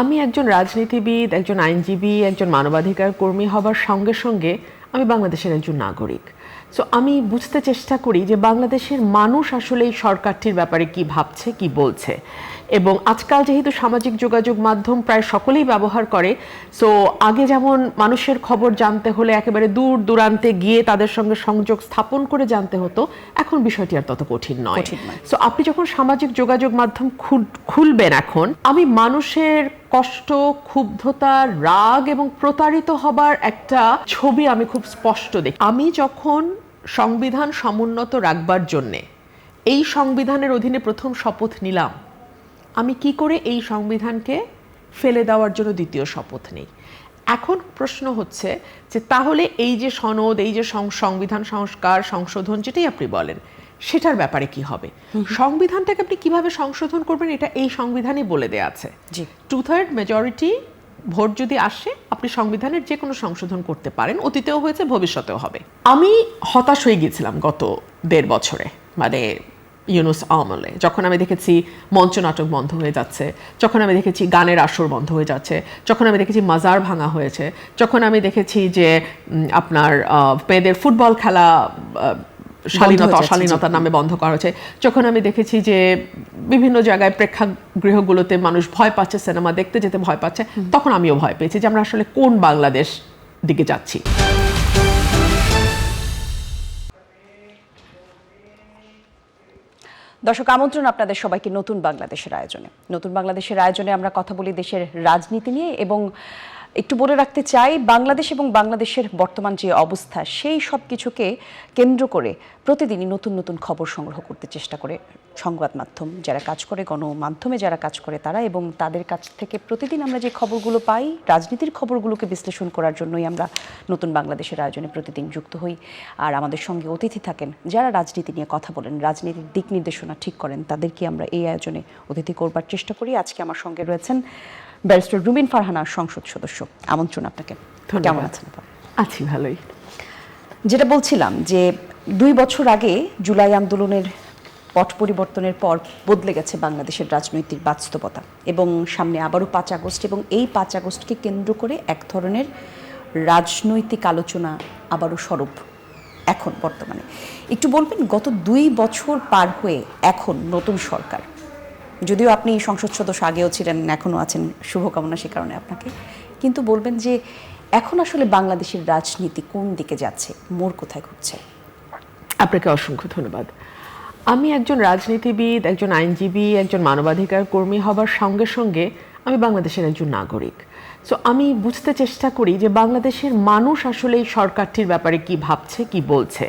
আমি একজন রাজনীতিবিদ, একজন আইনজীবী, একজন মানবাধিকার কর্মী হবার সঙ্গে সঙ্গে আমি বাংলাদেশের একজন নাগরিক। সো আমি বুঝতে চেষ্টা করি যে বাংলাদেশের মানুষ আসলে এই সরকারটির ব্যাপারে কি ভাবছে, কি বলছে। এবং আজকাল যেহেতু সামাজিক যোগাযোগ মাধ্যম প্রায় সকলেই ব্যবহার করে, সো আগে যেমন মানুষের খবর জানতে হলে একেবারে দূর দূরান্তে গিয়ে তাদের সঙ্গে সংযোগ স্থাপন করে জানতে হতো, এখন বিষয়টি আর তত কঠিন নয়। সো আপনি যখন সামাজিক যোগাযোগ মাধ্যম খুলবেন এখন, আমি মানুষের কষ্ট, ক্ষুব্ধতা, রাগ এবং প্রতারিত হবার একটা ছবি আমি খুব স্পষ্ট দেখি। আমি যখন সংবিধান সমুন্নত রাখবার জন্যে এই সংবিধানের অধীনে প্রথম শপথ নিলাম, আমি কি করে এই সংবিধানকে ফেলে দেওয়ার জন্য দ্বিতীয় শপথ নেই। এখন প্রশ্ন হচ্ছে যে তাহলে এই যে সনদ, এই যে সংবিধান সংস্কার, সংশোধন, যেটাই আপনি বলেন, সেটার ব্যাপারে কি হবে? সংবিধানটাকে আপনি কিভাবে সংশোধন করবেন এটা এই সংবিধানে বলে দেয়া আছে। 2/3 মেজরিটি ভোট যদি আসে, আপনি সংবিধানের যে কোনো সংশোধন করতে পারেন। অতীতেও হয়েছে, ভবিষ্যতেও হবে। আমি হতাশ হয়ে গিয়েছিলাম গত 1.5 বছরে, মানে ইউনূস আমলে, যখন আমি দেখেছি মঞ্চ নাটক বন্ধ হয়ে যাচ্ছে, যখন আমি দেখেছি গানের আসর বন্ধ হয়ে যাচ্ছে, যখন আমি দেখেছি মাজার ভাঙা হয়েছে, যখন আমি দেখেছি যে আপনার মেয়েদের ফুটবল খেলা শালীনতা অশালীনতার নামে বন্ধ করা হয়েছে, যখন আমি দেখেছি যে বিভিন্ন জায়গায় প্রেক্ষাগৃহগুলোতে মানুষ ভয় পাচ্ছে, সিনেমা দেখতে যেতে ভয় পাচ্ছে, তখন আমিও ভয় পেয়েছি যে আমরা আসলে কোন বাংলাদেশ দিকে যাচ্ছি। দর্শক, আমন্ত্রণ আপনাদের সবাইকে নতুন বাংলাদেশের আয়োজনে। নতুন বাংলাদেশের আয়োজনে আমরা কথা বলি দেশের রাজনীতি নিয়ে, এবং একটু বলে রাখতে চাই, বাংলাদেশ এবং বাংলাদেশের বর্তমান যে অবস্থা, সেই সব কিছুকে কেন্দ্র করে প্রতিদিনই নতুন নতুন খবর সংগ্রহ করতে চেষ্টা করে সংবাদ মাধ্যম যারা কাজ করে, গণমাধ্যমে যারা কাজ করে তারা, এবং তাদের কাছ থেকে প্রতিদিন আমরা যে খবরগুলো পাই, রাজনীতির খবরগুলোকে বিশ্লেষণ করার জন্যই আমরা নতুন বাংলাদেশের আয়োজনে প্রতিদিন যুক্ত হই। আর আমাদের সঙ্গে অতিথি থাকেন যারা রাজনীতি নিয়ে কথা বলেন, রাজনীতির দিক নির্দেশনা ঠিক করেন, তাদেরকে আমরা এই আয়োজনে অতিথি করবার চেষ্টা করি। আজকে আমার সঙ্গে রয়েছেন ব্যারিস্টার রুমিন ফারহানা, সংসদ সদস্য। আমন্ত্রণ আপনাকে। কেমন আছেন? আছি, ভালোই। যেটা বলছিলাম যে 2 বছর আগে জুলাই আন্দোলনের পট পরিবর্তনের পর বদলে গেছে বাংলাদেশের রাজনৈতিক বাস্তবতা, এবং সামনে আবারও 5 আগস্ট, এবং এই 5 আগস্টকে কেন্দ্র করে এক ধরনের রাজনৈতিক আলোচনা আবারও স্বরূপ এখন বর্তমানে। একটু বলবেন, গত 2 বছর পার হয়ে এখন নতুন সরকার, যদিও আপনি সংসদ সদস্য আগেও ছিলেন, এখনও আছেন, শুভকামনা সে কারণে আপনাকে, কিন্তু বলবেন যে এখন আসলে বাংলাদেশের রাজনীতি কোন দিকে যাচ্ছে, মোড় কোথায় ঘুরছে? আপনাকে অসংখ্য ধন্যবাদ। আমি একজন রাজনীতিবিদ, একজন আইনজীবী, একজন মানবাধিকার কর্মী হবার সঙ্গে সঙ্গে আমি বাংলাদেশের একজন নাগরিক। সো আমি বুঝতে চেষ্টা করি যে বাংলাদেশের মানুষ আসলে এই সরকারটির ব্যাপারে কি ভাবছে, কি বলছে।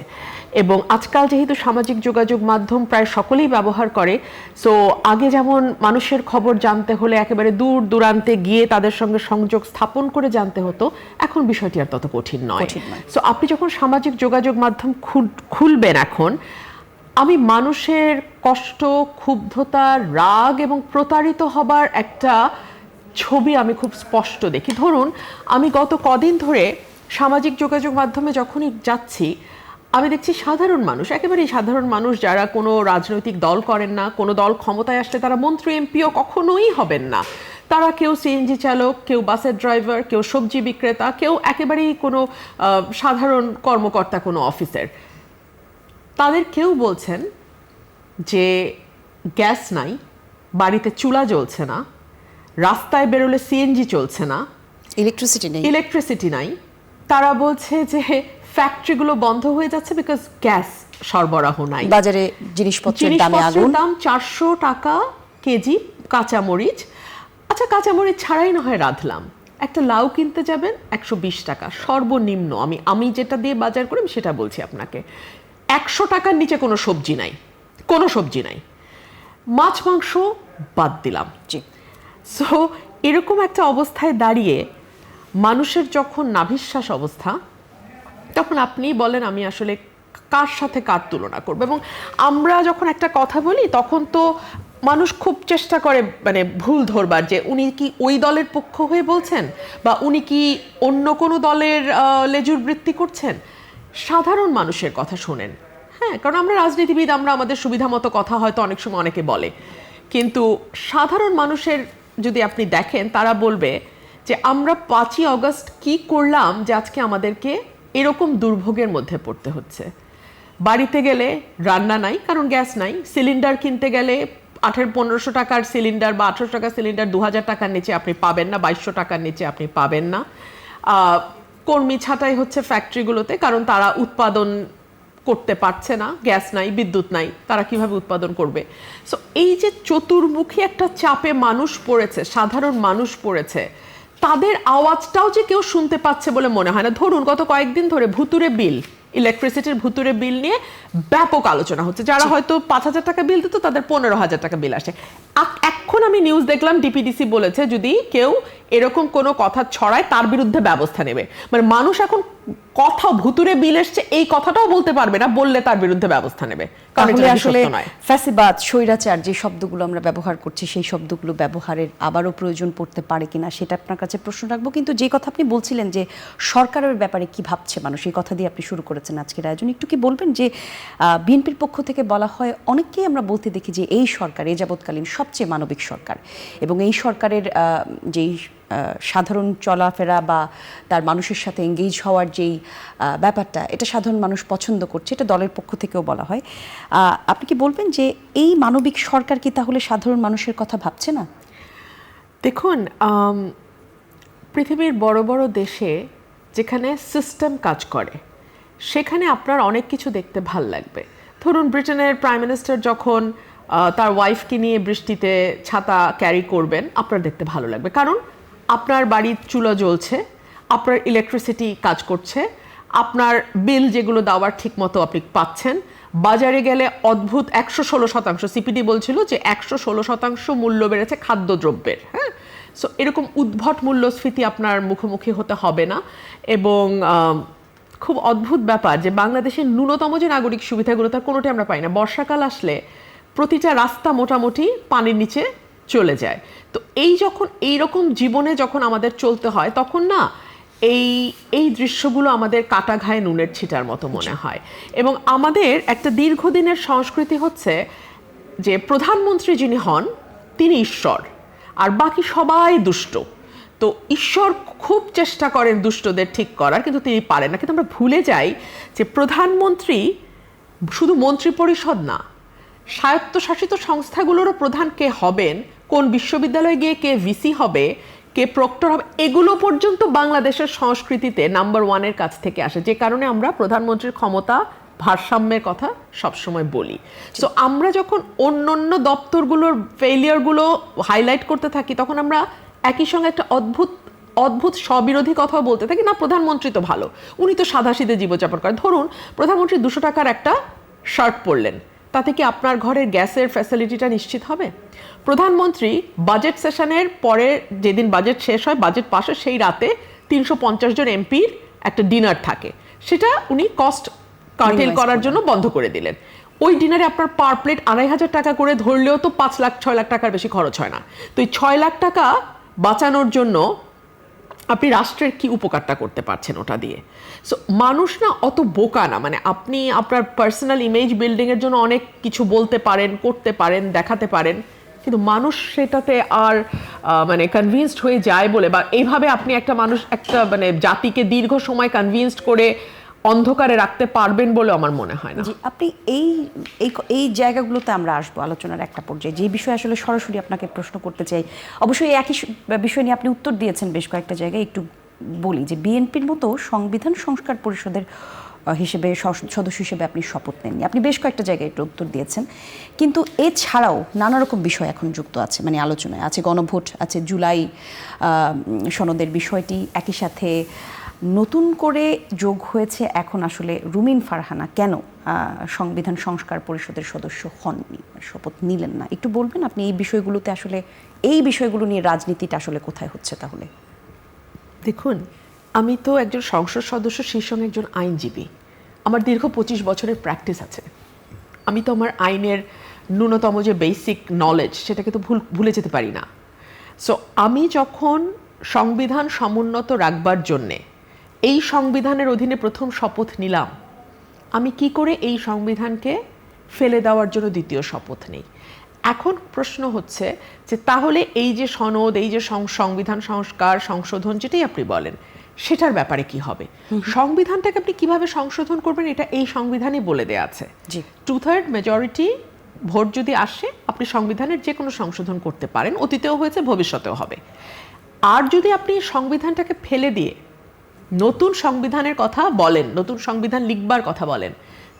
এবং আজকাল যেহেতু সামাজিক যোগাযোগ মাধ্যম প্রায় সকলেই ব্যবহার করে, সো আগে যেমন মানুষের খবর জানতে হলে একেবারে দূর দূরান্তে গিয়ে তাদের সঙ্গে সংযোগ স্থাপন করে জানতে হতো, এখন বিষয়টি আর তত কঠিন নয়। সো আপনি যখন সামাজিক যোগাযোগ মাধ্যম খুলবেন এখন, আমি মানুষের কষ্ট, ক্ষুব্ধতা, রাগ এবং প্রতারিত হবার একটা ছবি আমি খুব স্পষ্ট দেখি। ধরুন, আমি গত কদিন ধরে সামাজিক যোগাযোগ মাধ্যমে যখনই যাচ্ছি, আমি দেখছি সাধারণ মানুষ, একেবারেই সাধারণ মানুষ, যারা কোনো রাজনৈতিক দল করেন না, কোনো দল ক্ষমতায় আসলে তারা মন্ত্রী, এমপিও কখনোই হবেন না, তারা কেউ সিএনজি চালক, কেউ বাসের ড্রাইভার, কেউ সবজি বিক্রেতা, কেউ একেবারেই কোনো সাধারণ কর্মকর্তা কোনো অফিসের, তাদের কেউ বলছেন যে গ্যাস নাই, বাড়িতে চুলা জ্বলছে না, রাস্তায় বেরোলে সিএনজি চলছে না, ইলেকট্রিসিটি নাই। তারা বলছে যে ফ্যাক্টরিগুলো বন্ধ হয়ে যাচ্ছে বিকজ গ্যাস সরবরাহ নাই, বাজারে জিনিসপত্রের দাম 400 টাকা কেজি কাঁচামরিচ। আচ্ছা, কাঁচামরিচ ছাড়াই না হয় রাঁধলাম, একটা লাউ কিনতে যাবেন 120 টাকা সর্বনিম্ন। আমি যেটা দিয়ে বাজার করি সেটা বলছি আপনাকে, 100 টাকার নিচে কোনো সবজি নাই, কোনো সবজি নাই, মাছ মাংস বাদ দিলাম। সো এরকম একটা অবস্থায় দাঁড়িয়ে মানুষের যখন নাভিশ্বাস অবস্থা, তখন আপনি বলেন আমি আসলে কার সাথে কার তুলনা করব। এবং আমরা যখন একটা কথা বলি তখন তো মানুষ খুব চেষ্টা করে মানে ভুল ধরবার, যে উনি কি ওই দলের পক্ষ হয়ে বলছেন, বা উনি কি অন্য কোনো দলের লেজুর বৃত্তি করছেন। সাধারণ মানুষের কথা শোনেন, হ্যাঁ, কারণ আমরা রাজনীতিবিদ, আমরা আমাদের সুবিধা মতো কথা হয়তো অনেক সময় অনেকে বলে, কিন্তু সাধারণ মানুষের যদি আপনি দেখেন তারা বলবে যে আমরা 5ই অগস্ট কি করলাম যে আজকে আমাদেরকে এরকম দুর্ভোগের মধ্যে পড়তে হচ্ছে। বাড়িতে গেলে রান্না নাই, কারণ গ্যাস নাই। সিলিন্ডার কিনতে গেলে 1500 টাকার সিলিন্ডার বা 1800 টাকার সিলিন্ডার 2000 টাকার নিচে আপনি পাবেন না, 2200 টাকার নিচে আপনি পাবেন না। কর্মী ছাঁটাই হচ্ছে ফ্যাক্টরিগুলোতে, কারণ তারা উৎপাদন করতে পারছে না, গ্যাস নাই, বিদ্যুৎ নাই, তারা কিভাবে উৎপাদন করবে। সো এই যে চতুর্মুখী একটা চাপে মানুষ পড়েছে, সাধারণ মানুষ পড়েছে, তাদের আওয়াজটাও যে কেউ শুনতে পাচ্ছে বলে মনে হয় না। ধরুন গত কয়েকদিন ধরে ভুতুরে বিল, ইলেকট্রিসিটির ভুতুরে বিল নিয়ে ব্যাপক আলোচনা হচ্ছে। যারা হয়তো 5000 টাকা বিল দিত তাদের 15,000 টাকা বিল আসে। এখন আমি নিউজ দেখলাম ডিপিডিসি বলেছে যদি কেউ এরকম কোনো কথা ছড়ায় তার বিরুদ্ধে ব্যবস্থা নেবে। মানে মানুষ এখন কথা ভুতুরে বিল এসছে এই কথাটাও বলতে পারবে না, বললে তার বিরুদ্ধে ব্যবস্থা নেবে। তাহলে আসলে ফ্যাসিবাদ, স্বৈরাচার যে শব্দগুলো আমরা ব্যবহার করছি সেই শব্দগুলো ব্যবহারের আবারও প্রয়োজন পড়তে পারে কিনা সেটা আপনার কাছে প্রশ্ন রাখবো। কিন্তু যে কথা আপনি বলছিলেন যে সরকারের ব্যাপারে কি ভাবছে মানুষ, এই কথা দিয়ে আপনি শুরু করেছেন আজকের আয়োজন, একটু কি বলবেন যে বিএনপির পক্ষ থেকে বলা হয়, অনেককেই আমরা বলতে দেখি যে এই সরকার এই যাবৎকালীন সবচেয়ে মানবিক সরকার, এবং এই সরকারের যেই সাধারণ চলাফেরা বা তার মানুষের সাথে এঙ্গেজ হওয়ার যেই ব্যাপারটা, এটা সাধারণ মানুষ পছন্দ করছে, এটা দলের পক্ষ থেকেও বলা হয়। আপনি কি বলবেন যে এই মানবিক সরকার কি তাহলে সাধারণ মানুষের কথা ভাবছে না? দেখুন, পৃথিবীর বড় বড় দেশে যেখানে সিস্টেম কাজ করে সেখানে আপনার অনেক কিছু দেখতে ভাল লাগবে। ধরুন ব্রিটেনের প্রাইম মিনিস্টার যখন তার ওয়াইফকে নিয়ে বৃষ্টিতে ছাতা ক্যারি করবেন, আপনার দেখতে ভালো লাগবে, কারণ আপনার বাড়ির চুলা জ্বলছে, আপনার ইলেকট্রিসিটি কাজ করছে, আপনার বিল যেগুলো দেওয়ার ঠিক মতো আপনি পাচ্ছেন। বাজারে গেলে অদ্ভুত 116%, সিপিডি বলছিল যে 116% মূল্য বেড়েছে খাদ্যদ্রব্যের। হ্যাঁ, সো এরকম উদ্ভট মূল্যস্ফীতি আপনার মুখোমুখি হতে হবে না। এবং খুব অদ্ভুত ব্যাপার যে বাংলাদেশের ন্যূনতম যে নাগরিক সুবিধাগুলো তার কোনোটি আমরা পাই না। বর্ষাকাল আসলে প্রতিটা রাস্তা মোটামুটি পানির নিচে চলে যায়। তো যখন এইরকম জীবনে যখন আমাদের চলতে হয় তখন না এই দৃশ্যগুলো আমাদের কাটা ঘায়ে নুনের ছিটার মতো মনে হয়। এবং আমাদের একটা দীর্ঘদিনের সংস্কৃতি হচ্ছে যে প্রধানমন্ত্রী যিনি হন তিনি ঈশ্বর, আর বাকি সবাই দুষ্ট। তো ঈশ্বর খুব চেষ্টা করেন দুষ্টদের ঠিক করার, কিন্তু তিনি পারেন না। কিন্তু আমরা ভুলে যাই যে প্রধানমন্ত্রী শুধু মন্ত্রিপরিষদ না, স্বায়ত্তশাসিত সংস্থাগুলোরও প্রধান কে হবেন, কোন বিশ্ববিদ্যালয়ে গিয়ে কে ভিসি হবে, কে প্রক্টর হবে, এগুলো পর্যন্ত বাংলাদেশের সংস্কৃতিতে নাম্বার 1-এর কাছ থেকে আসে। যে কারণে আমরা প্রধানমন্ত্রীর ক্ষমতা ভারসাম্যের কথা সবসময় বলি। সো আমরা যখন অন্য দপ্তরগুলোর ফেইলিয়ারগুলো হাইলাইট করতে থাকি তখন আমরা একই সঙ্গে একটা অদ্ভুত স্ববিরোধী কথাও বলতে থাকি। না, প্রধানমন্ত্রী তো ভালো, উনি তো সাদাসিধে জীবনযাপন করেন। ধরুন প্রধানমন্ত্রী 200 টাকার একটা শার্ট পরলেন, তাতে কি আপনার ঘরের গ্যাসের ফ্যাসিলিটিটা নিশ্চিত হবে? প্রধানমন্ত্রী বাজেট সেশনের পরে, যেদিন বাজেট শেষ হয়, বাজেট পাশে সেই রাতে 350 জন এমপির একটা ডিনার থাকে, সেটা উনি কস্ট কার্টেল করার জন্য বন্ধ করে দিলেন। ওই ডিনারে আপনার পার প্লেট 2500 টাকা করে ধরলেও তো 5 লাখ 6 লাখ টাকার বেশি খরচ হয় না। তো এই 6 লাখ টাকা বাঁচানোর জন্য আপনি রাষ্ট্রের কি উপকারটা করতে পারছেন ওটা দিয়ে? সো মানুষ না অত বোকা না। মানে আপনি আপনার পার্সোনাল ইমেজ বিল্ডিংয়ের জন্য অনেক কিছু বলতে পারেন, করতে পারেন, দেখাতে পারেন, কিন্তু মানুষ সেটাতে আর মানে কনভিন্সড হয়ে যায় বলে, বা এইভাবে আপনি একটা মানে জাতিকে দীর্ঘ সময় কনভিন্সড করে অন্ধকারে রাখতে পারবেন বলে আমার মনে হয় না। জি, আপনি এই জায়গাগুলোতে আমরা আসবো আলোচনার একটা পর্যায়ে। যে বিষয়ে আসলে সরাসরি আপনাকে প্রশ্ন করতে চাই, অবশ্যই একই বিষয় নিয়ে আপনি উত্তর দিয়েছেন বেশ কয়েকটা জায়গায়। একটু বলি যে বিএনপির মতো সংবিধান সংস্কার পরিষদের সদস্য হিসেবে আপনি শপথ নেননি, আপনি বেশ কয়েকটা জায়গায় একটু উত্তর দিয়েছেন, কিন্তু এছাড়াও নানা রকম বিষয় এখন যুক্ত আছে, মানে আলোচনায় আছে। গণভোট আছে, জুলাই সনদের বিষয়টি, একই সাথে নতুন করে যোগ হয়েছে এখন আসলে রুমিন ফারহানা কেন সংবিধান সংস্কার পরিষদের সদস্য হননি, শপথ নিলেন না। একটু বলবেন আপনি এই বিষয়গুলোতে আসলে এই বিষয়গুলো নিয়ে রাজনীতিটা আসলে কোথায় হচ্ছে তাহলে? দেখুন, আমি তো একজন সংসদ সদস্য, সেই সঙ্গে একজন আইনজীবী। আমার দীর্ঘ 25 বছরের প্র্যাকটিস আছে। আমি তো আমার আইনের ন্যূনতম যে বেসিক নলেজ সেটাকে তো ভুলে যেতে পারি না। সো আমি যখন সংবিধান সমুন্নত রাখবার জন্যে এই সংবিধানের অধীনে প্রথম শপথ নিলাম, আমি কি করে এই সংবিধানকে ফেলে দেওয়ার জন্য দ্বিতীয় শপথ নেই? এখন প্রশ্ন হচ্ছে যে তাহলে এই যে সনদ, এই যে সংবিধান সংস্কার সংশোধন যেটাই আপনি বলেন, সেটার ব্যাপারে কি হবে? সংবিধানটাকে আপনি কিভাবে সংশোধন করবেন এটা এই সংবিধানে বলে দেয়া আছে। 2/3 মেজরিটি ভোট যদি আসে আপনি সংবিধানের যে কোনো সংশোধন করতে পারেন, অতীতেও হয়েছে, ভবিষ্যতেও হবে। আর যদি আপনি সংবিধানটাকে ফেলে দিয়ে নতুন সংবিধানের কথা বলেন, নতুন সংবিধান লিখবার কথা বলেন,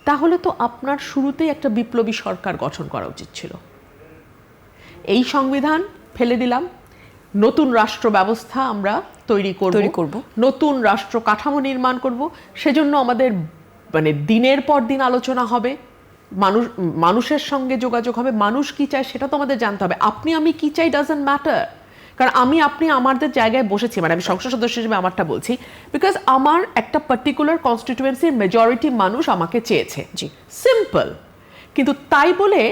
তাহলে তো আপনার শুরুতেই একটা বিপ্লবী সরকার গঠন করা উচিত ছিল। এই সংবিধান ফেলে দিলাম, নতুন রাষ্ট্র ব্যবস্থা আমরা তৈরি করব, নতুন রাষ্ট্র কাঠামো নির্মাণ করব। সেজন্য আমাদের মানে দিনের পর দিন আলোচনা হবে, মানুষের সঙ্গে যোগাযোগ হবে, মানুষ কি চায় সেটা তো আমাদের জানতে হবে। আপনি আমি কি চাই ডাজন্ট ম্যাটার, কারণ আপনি আমাদের জায়গায় বসেছি, মানে আমি সংসদ সদস্য হিসেবে আমারটা বলছি, বিকজ আমার একটা পার্টিকুলার কনস্টিটিউয়েন্সির মেজরিটি মানুষ আমাকে চেয়েছে, সিম্পল। কিন্তু তাই বলে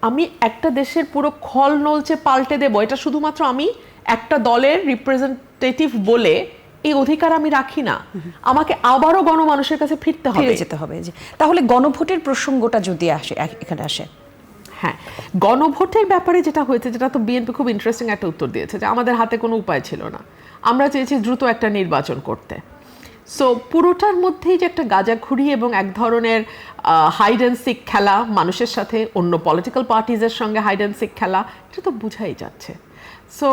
আমি একটা দেশের পুরো খল নলচে পাল্টে দেবো, এটা শুধুমাত্র আমি একটা দলের রিপ্রেজেন্টেটিভ বলে এই অধিকার আমি রাখি না। আমাকে আবারও গণমানুষের কাছে ফিরে যেতে হবে। তাহলে গণভোটের প্রসঙ্গটা যদি এখানে আসে, হ্যাঁ, গণভোটের ব্যাপারে যেটা হয়েছে, যেটা তো বিএনপি খুব ইন্টারেস্টিং একটা উত্তর দিয়েছে যে আমাদের হাতে কোনো উপায় ছিল না, আমরা চেয়েছি দ্রুত একটা নির্বাচন করতে। সো পুরোটার মধ্যেই যে একটা গাঁজাখুরি এবং এক ধরনের হাইড অ্যান্ড সিক খেলা, মানুষের সাথে অন্য পলিটিক্যাল পার্টিজের সঙ্গে হাইড অ্যান্ড সিক খেলা, এটা তো বোঝাই যাচ্ছে। সো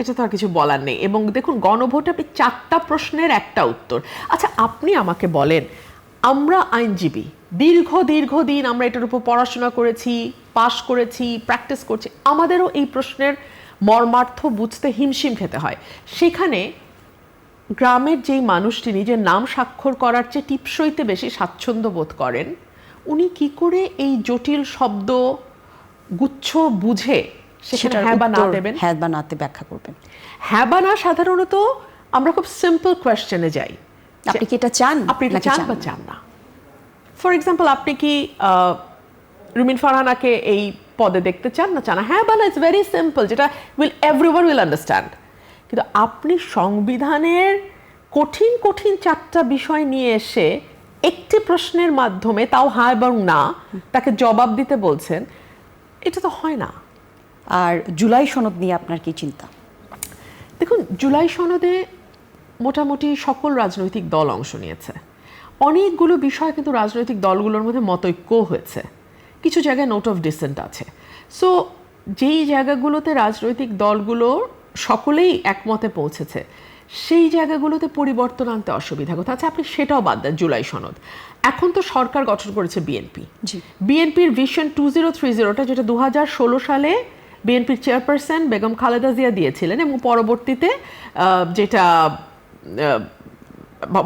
এটা তো আর কিছু বলার নেই। এবং দেখুন, গণভোটে আপনি 4টা প্রশ্নের একটা উত্তর। আচ্ছা, আপনি আমাকে বলেন, আমরা আইনজীবী, দীর্ঘদিন আমরা এটার উপর পড়াশোনা করেছি, পাশ করেছি, প্র্যাকটিস করছি, আমাদেরও এই প্রশ্নের মর্মার্থ বুঝতে হিমশিম খেতে হয়। সেখানে গ্রামের যেই মানুষটি নিজের নাম স্বাক্ষর করার চেয়ে টিপসইতে বেশি স্বাচ্ছন্দ্য বোধ করেন, উনি কি করে এই জটিল শব্দ গুচ্ছ বুঝে সেটা হ্যাঁ বা না দেবেন, হ্যাঁ বা নাতে ব্যাখ্যা করবেন? হ্যাঁ বা না সাধারণত আমরা খুব সিম্পল কোয়েশ্চেনে যাই, আপনি কি এটা চান, আপনি এটা চান বা চান না। ফর এক্সাম্পল, আপনি কি রুমিন ফারহানাকে এই পদে দেখতে চান না চান না? হ্যাঁ বা না, ইটস ভেরি সিম্পল, যেটা এভরিওয়ান উইল আন্ডারস্ট্যান্ড। কিন্তু আপনি সংবিধানের কঠিন 4টা বিষয় নিয়ে এসে একটি প্রশ্নের মাধ্যমে, তাও হ্যাঁ এবং না, তাকে জবাব দিতে বলছেন, এটা তো হয় না। আর জুলাই সনদ নিয়ে আপনার কি চিন্তা? দেখুন, জুলাই সনদে মোটামুটি সকল রাজনৈতিক দল অংশ নিয়েছে। অনেকগুলো বিষয় কিন্তু রাজনৈতিক দলগুলোর মধ্যে মতৈক্য হয়েছে, কিছু জায়গায় নোট অফ ডিসেন্ট আছে। সো যেই জায়গাগুলোতে রাজনৈতিক দলগুলো সকলেই একমতে পৌঁছেছে, সেই জায়গাগুলোতে পরিবর্তন আনতে অসুবিধা কোথায়? আচ্ছা, আপনি সেটাও বাদ দেন, জুলাই সনদ। এখন তো সরকার গঠন করেছে বিএনপি। বিএনপির ভিশন 2030টা, যেটা 2016 সালে বিএনপির চেয়ারপারসন বেগম খালেদা জিয়া দিয়েছিলেন, এবং পরবর্তীতে যেটা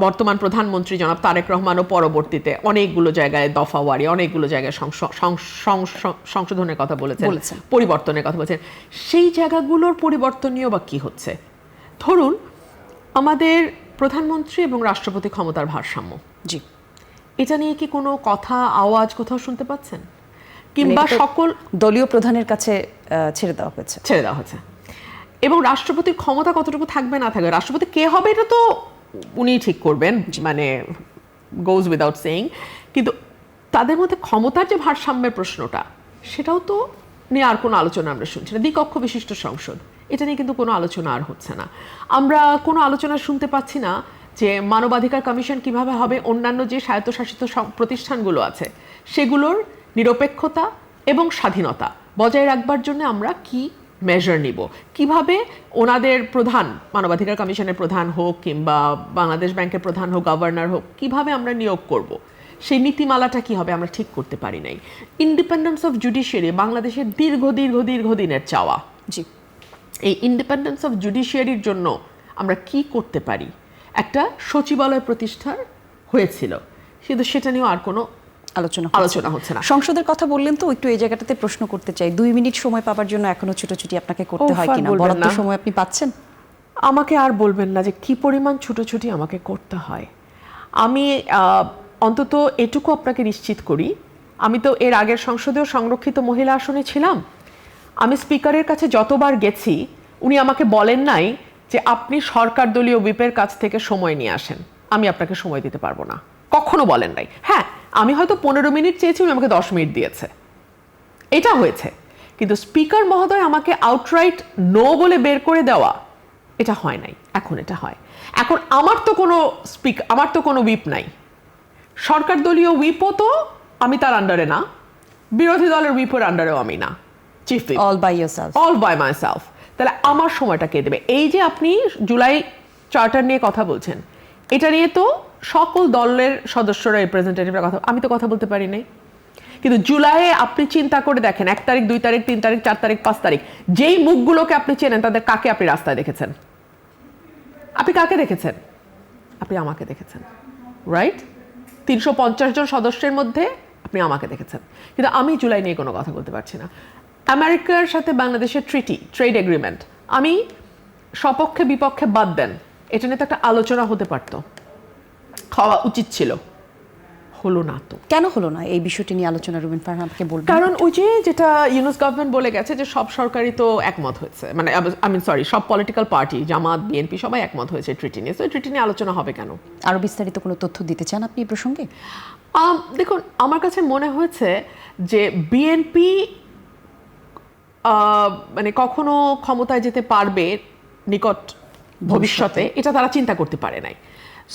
বর্তমান প্রধানমন্ত্রী জনাব তারেক রহমানও পরবর্তীতে অনেকগুলো জায়গায় দফাওয়ারি, অনেকগুলো জায়গায় সংশোধনের কথা বলেছেন, পরিবর্তনের কথা বলেছেন। সেই জায়গাগুলোর পরিবর্তনীয় বা কি হচ্ছে? ধরুন, আমাদের প্রধানমন্ত্রী এবং রাষ্ট্রপতি ক্ষমতার ভারসাম্য, এটা নিয়ে কি কোনো কথা, আওয়াজ কোথাও শুনতে পাচ্ছেন? কিংবা সকল দলীয় প্রধানের কাছে ছেড়ে দেওয়া হয়েছে। এবং রাষ্ট্রপতির ক্ষমতা কতটুকু থাকবে না থাকবে, রাষ্ট্রপতি কে হবে এটা তো উনি ঠিক করবেন, মানে গোজ উইদাউট সেইং। কিন্তু তাদের মধ্যে ক্ষমতার যে ভারসাম্যের প্রশ্নটা, সেটাও তো নিয়ে আর কোনো আলোচনা আমরা শুনছি না। দ্বিকক্ষ বিশিষ্ট সংসদ, এটা নিয়ে কিন্তু কোনো আলোচনা আর হচ্ছে না। আমরা কোনো আলোচনা শুনতে পাচ্ছি না যে মানবাধিকার কমিশন কিভাবে হবে, অন্যান্য যে স্বায়ত্তশাসিত প্রতিষ্ঠানগুলো আছে সেগুলোর নিরপেক্ষতা এবং স্বাধীনতা বজায় রাখবার জন্য আমরা কি মেজার নিব, কিভাবে ওনাদের প্রধান, মানবাধিকার কমিশনের প্রধান হোক কিংবা বাংলাদেশ ব্যাংকের প্রধান হোক, গভর্নর হোক, কিভাবে আমরা নিয়োগ করব, সেই নীতিমালাটা কি হবে আমরা ঠিক করতে পারি নাই। ইন্ডিপেন্ডেন্স অফ জুডিশিয়ারি বাংলাদেশের দীর্ঘদিনের চাওয়া। এই ইন্ডিপেন্ডেন্স অফ জুডিশিয়ারির জন্য আমরা কি করতে পারি? একটা সচিবালয় প্রতিষ্ঠার হয়েছিল, কিন্তু সেটা নিয়েও আর কোনো আলোচনা হচ্ছে না। সংসদের কথা বললেন তো, একটু এই জায়গাটাতে প্রশ্ন করতে চাই। 2 মিনিট সময় পাওয়ার জন্য এখনো ছুটোছুটি আপনাকে করতে হয় কিনা? বরাদ্দ সময় আপনি পাচ্ছেন? আমাকে আর বলবেন না যে কি পরিমাণ ছুটোছুটি আমাকে করতে হয়। আমি অন্তত এটুকু আপনাকে নিশ্চিত করি, আমি তো এর আগের সংসদেও সংরক্ষিত মহিলা আসনে ছিলাম। আমি স্পিকারের কাছে যতবার গেছি, উনি আমাকে বলেন নাই যে আপনি সরকার দলীয় হুইপের কাছ থেকে সময় নিয়ে আসেন, আমি আপনাকে সময় দিতে পারবো না, কখনো বলেন নাই। হ্যাঁ, আমি হয়তো 15 মিনিট চেয়েছি, উনি আমাকে 10 মিনিট দিয়েছে, এটা হয়েছে। কিন্তু স্পিকার মহোদয় আমাকে আউটরাইট নো বলে বের করে দেওয়া, এটা হয় নাই। এখন এটা হয়। এখন আমার তো কোনো হুইপ নাই। সরকার দলীয় হুইপও তো আমি তার আন্ডারে না, বিরোধী দলের হুইপের আন্ডারেও আমি না, chief whip. All by myself. তাহলে আমার সময়টা কে দেবে? এই যে আপনি জুলাই চার্টার নিয়ে কথা বলছেন, এটা নিয়ে তো সকল দলের সদস্যরা, রিপ্রেজেন্টেটিভরা কথা, আমি তো কথা বলতে পারি নাই। কিন্তু জুলাইয়ে আপনি চিন্তা করে দেখেন, 1 তারিখ, 2 তারিখ, 3 তারিখ, 4 তারিখ, 5 তারিখ, যেই মুখগুলোকে আপনি চেনেন তাদের কাকে আপনি রাস্তায় দেখেছেন? আপনি কাকে দেখেছেন? আপনি আমাকে দেখেছেন, রাইট? 350 জন সদস্যের মধ্যে আপনি আমাকে দেখেছেন। কিন্তু আমি জুলাই নিয়ে কোনো কথা বলতে পারছি না। আমেরিকার সাথে বাংলাদেশের ট্রেড এগ্রিমেন্ট, আমি সপক্ষে বিপক্ষে বাদ দেন, এটা নিয়ে তো একটা আলোচনা হতে পারতো, হওয়া উচিত ছিল, হলো না। তো কেন হলো না এই বিষয়টি নিয়ে আলোচনা? রুবিন ফারহান আমাকে বলবেন। কারণ ওই যে যেটা ইউনুস গভর্নমেন্ট বলে গেছে যে সব সরকারই তো একমত হয়েছে, মানে সব পলিটিক্যাল পার্টি, জামাত, বিএনপি সবাই একমত হয়েছে ট্রিটি নিয়ে। তো ট্রিটি নিয়ে আলোচনা হবে কেন? আরো বিস্তারিত কোনো তথ্য দিতে চান আপনি এই প্রসঙ্গে? দেখুন, আমার কাছে মনে হয়েছে যে বিএনপি মানে কখনো ক্ষমতায় যেতে পারবে নিকট ভবিষ্যতে, এটা তারা চিন্তা করতে পারে নাই।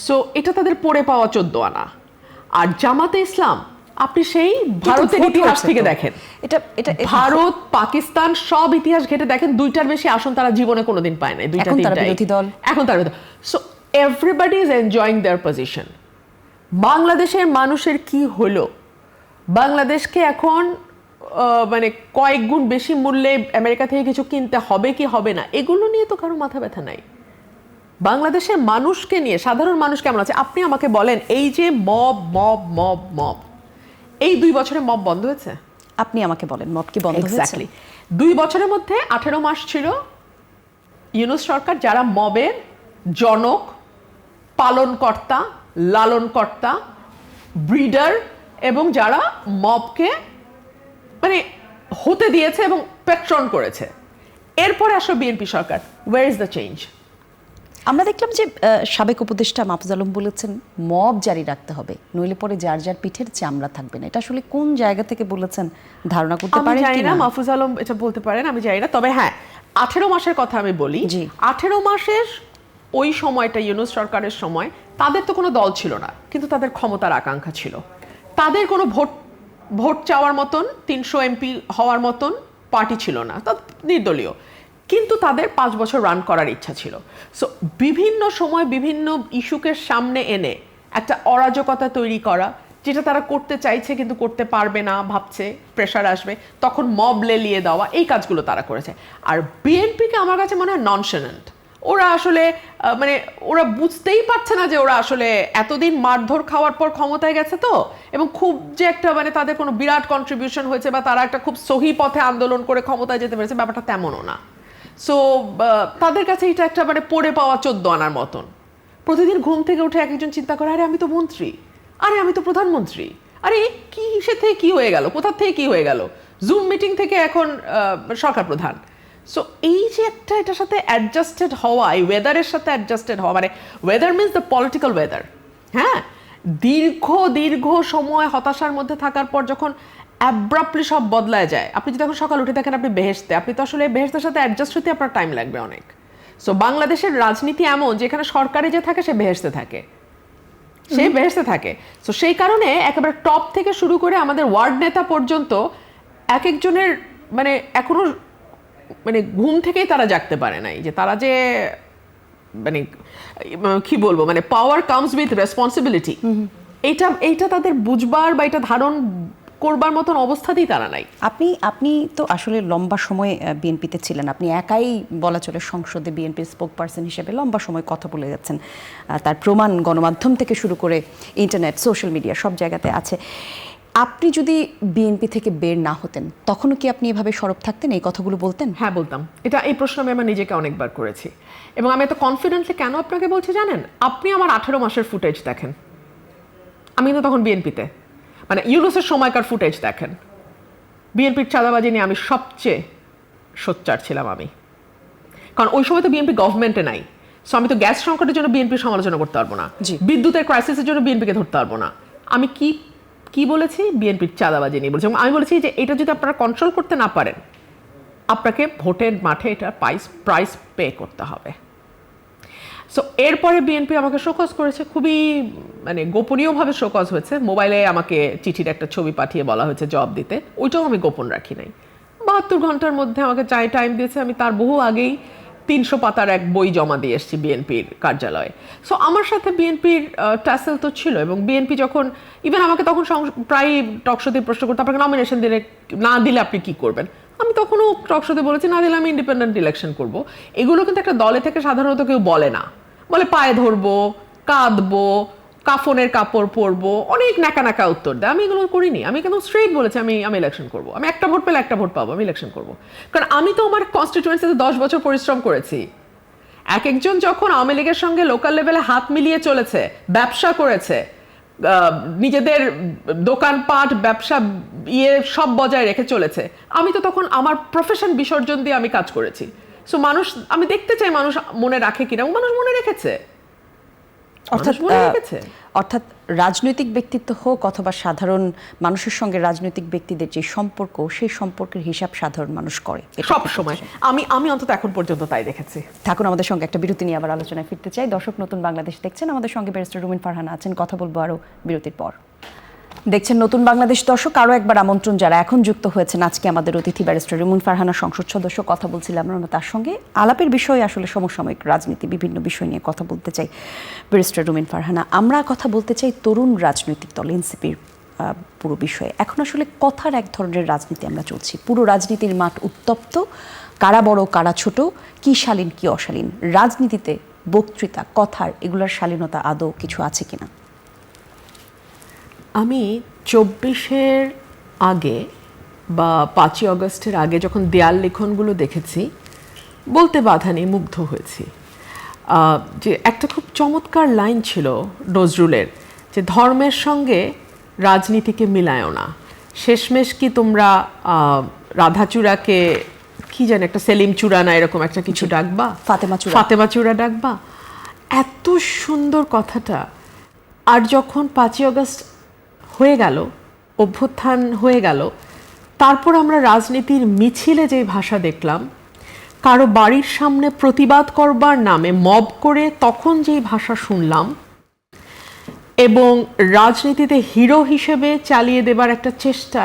সো এটা তাদের পড়ে পাওয়া 14 আনা। আর জামাতে ইসলাম, আপনি সেই ভারতের ইতিহাস থেকে দেখেন, এটা ভারত পাকিস্তান সব ইতিহাস ঘেটে দেখেন, 2টার বেশি আসন তারা জীবনে কোনোদিন পায় নাই। 2টা 3টাই এখন তারা। So everybody is enjoying there position. বাংলাদেশের মানুষের কি হলো? বাংলাদেশকে এখন মানে কয়েক গুণ বেশি মূল্যে আমেরিকা থেকে কিছু কিনতে হবে কি হবে না, এগুলো নিয়ে তো কারো মাথা ব্যথা নাই। বাংলাদেশের মানুষকে নিয়ে, সাধারণ মানুষ কেমন আছে? আপনি আমাকে বলেন, এই যে মব মব মব মব, এই 2 বছরে মব বন্ধ হয়েছে? আপনি আমাকে বলেন, মব কি বন্ধ হয়েছে? এক্স্যাক্টলি 2 বছরের মধ্যে 18 মাস ছিল ইউনুস সরকার, যারা মবের জনক, পালনকর্তা, লালনকর্তা, ব্রিডার, এবং যারা মবকে মানে হতে দিয়েছে এবং পেট্রন করেছে। এরপরে আসলে BNP Sarkar, where is the change? আমরা দেখলাম যে সাবেক উপদেষ্টা মাহফুজ আলম বলেছেন মব জারি রাখতে হবে, নইলে পরে যার যার পিঠের চামড়া থাকবে না। এটা আসলে কোন জায়গা থেকে বলেছেন ধারণা করতে পারেন কিনা? আমি জানি না কিনা? মাহফুজ আলম এটা বলতে পারেন, আমি জানি না। তবে হ্যাঁ, 18 মাসের কথা আমি বলি। 18 মাসের ওই সময়টা ইউনুস সরকারের সময় তাদের তো কোনো দল ছিল না, কিন্তু তাদের ক্ষমতার আকাঙ্ক্ষা ছিল। তাদের কোনো ভোট চাওয়ার মতন, 300 এমপি হওয়ার মতন পার্টি ছিল না, তা নির্দলীয়, কিন্তু তাদের 5 বছর রান করার ইচ্ছা ছিল। সো বিভিন্ন সময় বিভিন্ন ইস্যুকে সামনে এনে একটা অরাজকতা তৈরি করা, যেটা তারা করতে চাইছে কিন্তু করতে পারবে না, ভাবছে প্রেশার আসবে, তখন মব লেলিয়ে দেওয়া, এই কাজগুলো তারা করেছে। আর বিএনপিকে আমার কাছে মনে হয় ননশেনেন্ট। ওরা আসলে মানে ওরা বুঝতেই পারছে না যে ওরা আসলে এতদিন মারধর খাওয়ার পর ক্ষমতায় গেছে তো, এবং খুব যে একটা মানে তাদের কোনো বিরাট কন্ট্রিবিউশন হয়েছে বা তারা একটা খুব সহি পথে আন্দোলন করে ক্ষমতায় যেতে পেরেছে, ব্যাপারটা তেমনও না। সো তাদের কাছে এটা একটা মানে পড়ে পাওয়া 14 আনার মতন। প্রতিদিন ঘুম থেকে উঠে একজন চিন্তা করে, আরে আমি তো মন্ত্রী, আরে আমি তো প্রধানমন্ত্রী, আরে কি সে থেকে কি হয়ে গেল, কোথা থেকে কি হয়ে গেল, জুম মিটিং থেকে এখন সরকার প্রধান। সো এই যে একটা এটার সাথে অ্যাডজাস্টেড হওয়া, এই ওয়েদারের সাথে অ্যাডজাস্টেড হওয়া, মানে weather means the political weather. হ্যাঁ, দীর্ঘ সময় হতাশার মধ্যে থাকার পর যখন অ্যাব্রাপ্টলি সব বদলায় যায়, আপনি যদি এখন সকাল উঠে দেখেন আপনি বেহেশতে, আপনি তো আসলে বেহেশতের সাথে অ্যাডজাস্ট হতে আপনার টাইম লাগবে অনেক। সো বাংলাদেশের রাজনীতি এমন যেখানে সরকারে যে থাকে সে বেহেশতে থাকে, সে বেহেশতে থাকে। সো সেই কারণে একেবারে টপ থেকে শুরু করে আমাদের ওয়ার্ড নেতা পর্যন্ত এক একজনের মানে এখনো মানে ঘুম থেকেই তারা জাগতে পারে নাই যে তারা যে মানে কি বলবো, মানে পাওয়ার কামস উইথ রেসপন্সিবিলিটি, এইটা তাদের বুঝবার বা এটা ধারণ করবার মতন অবস্থাতেই তারা নাই। আপনি তো আসলে লম্বা সময় বিএনপিতে ছিলেন, আপনি একাই বলা চলে সংসদে বিএনপির স্পোক পারসন হিসেবে লম্বা সময় কথা বলে যাচ্ছেন, তার প্রমাণ গণমাধ্যম থেকে শুরু করে ইন্টারনেট, সোশ্যাল মিডিয়া সব জায়গাতে আছে। আপনি যদি বিএনপি থেকে বের না হতেন তখনও কি আপনি এভাবে সরব থাকতেন, এই কথাগুলো বলতেন? হ্যাঁ, বলতাম। এই প্রশ্ন আমি আমার নিজেকে অনেকবার করেছি, এবং আমি এত কনফিডেন্টলি কেন আপনাকে বলছি জানেন? আপনি আমার 18 মাসের ফুটেজ দেখেন, আমি তো তখন বিএনপিতে, মানে ইউনুসের সময়কার ফুটেজ দেখেন, বিএনপির চাঁদাবাজি নিয়ে আমি সবচেয়ে সোচ্চার ছিলাম আমি, কারণ ওই সময় তো বিএনপি গভর্নমেন্টে নাই। সো আমি তো গ্যাস সংকটের জন্য বিএনপির সমালোচনা করতে পারবো না, বিদ্যুতের ক্রাইসিসের জন্য বিএনপিকে ধরতে পারবো না। আমি কি বলেছি? বিএনপির চাঁদাবাজি নিয়ে বলেছি, এবং আমি বলেছি যে এটা যদি আপনারা কন্ট্রোল করতে না পারেন আপনাকে ভোটের মাঠে এটা প্রাইস পে করতে হবে। সো এরপরে বিএনপি আমাকে শোকজ করেছে, খুবই মানে গোপনীয়ভাবে শোকজ হয়েছে। মোবাইলে আমাকে চিঠির একটা ছবি পাঠিয়ে বলা হয়েছে জবাব দিতে, ওইটাও আমি গোপন রাখি নাই। 72 ঘন্টার মধ্যে আমাকে টাইম দিয়েছে। আমি তার বহু আগেই 300 পাতার এক বই জমা দিয়ে এসেছি বিএনপির কার্যালয়ে। সো আমার সাথে বিএনপির টাসেল তো ছিল, এবং বিএনপি যখন ইভেন আমাকে তখন প্রায় টকশোতে প্রশ্ন করতে, আপনাকে নমিনেশন না দিলে আপনি কি করবেন, আমি তখনও টকশোতে বলেছি না দিলে আমি ইন্ডিপেন্ডেন্ট ইলেকশন করব। এগুলো কিন্তু একটা দলে থেকে সাধারণত কেউ বলে না, বলে পায়ে ধরবো, কাঁদবো, কাফনের কাপড় পরবো, অনেক নাকা নাকা উত্তর দেয়। আমি এগুলো করিনি, আমি কেন স্ট্রেট বলেছি আমি ইলেকশন করব। আমি একটা ভোট পেলে একটা ভোট পাবো, আমি ইলেকশন করব। কারণ আমি তো আমার কনস্টিটিউয়েন্সিতে 10 বছর পরিশ্রম করেছি। একজন যখন আওয়ামী লীগের সঙ্গে লোকাল লেভেলে হাত মিলিয়ে চলেছে, ব্যবসা করেছে, নিজেদের দোকানপাট ব্যবসা সব বজায় রেখে চলেছে, আমি তো তখন আমার প্রফেশন বিসর্জন দিয়ে আমি কাজ করেছি। সো মানুষ, আমি দেখতে চাই মানুষ মনে রাখে কিনা, মানুষ মনে রেখেছে। অর্থাৎ রাজনৈতিক ব্যক্তিত্ব হোক অথবা সাধারণ মানুষের সঙ্গে রাজনৈতিক ব্যক্তিদের যে সম্পর্ক, সেই সম্পর্কের হিসাব সাধারণ মানুষ করে সব সময়। আমি অন্তত এখন পর্যন্ত তাই দেখেছি। থাকুন আমাদের সঙ্গে, একটা বিরতি নিয়ে আবার আলোচনায় ফিরতে চাই। দর্শক, নতুন বাংলাদেশ দেখছেন, আমাদের সঙ্গে ব্যারিস্টার রুমিন ফারহানা আছেন। কথা বলবো আরো বিরতির পর। দেখছেন নতুন বাংলাদেশ। দর্শক, আরও একবার আমন্ত্রণ যারা এখন যুক্ত হয়েছেন, আজকে আমাদের অতিথি ব্যারিস্টার রুমিন ফারহানা, সংসদ সদস্য। কথা বলছিলাম আমরা তার সঙ্গে, আলাপের বিষয় আসলে সমসাময়িক রাজনীতি, বিভিন্ন বিষয় নিয়ে কথা বলতে চাই। ব্যারিস্টার রুমিন ফারহানা, আমরা কথা বলতে চাই তরুণ রাজনৈতিক দল এনসিপির পুরো বিষয়ে। এখন আসলে কথার এক ধরনের রাজনীতি আমরা চলছি, পুরো রাজনীতির মাঠ উত্তপ্ত, কারা বড় কারা ছোট, কি শালীন কি অশালীন। রাজনীতিতে বক্তৃতা, কথার, এগুলোর শালীনতা আদৌ কিছু আছে কিনা? আমি 24-এর আগে বা 5ই অগস্টের আগে যখন দেয়াল লিখনগুলো দেখেছি, বলতে বাধা নেই, মুগ্ধ হয়েছি। যে একটা খুব চমৎকার লাইন ছিল নজরুলের, যে ধর্মের সঙ্গে রাজনীতিকে মিলায়ও না, শেষমেশ কি তোমরা রাধাচূড়াকে কি জানি একটা সেলিম চূড়া না এরকম একটা কিছু ডাকবা, ফাতেমা চূড়া ডাকবা। এত সুন্দর কথাটা। আর যখন 5ই অগস্ট হয়ে গেল, অভ্যুত্থান হয়ে গেল, তারপর আমরা রাজনীতির মিছিলে যে ভাষা দেখলাম, কারো বাড়ির সামনে প্রতিবাদ করবার নামে মব করে তখন যেই ভাষা শুনলাম, এবং রাজনীতিতে হিরো হিসেবে চালিয়ে দেবার একটা চেষ্টা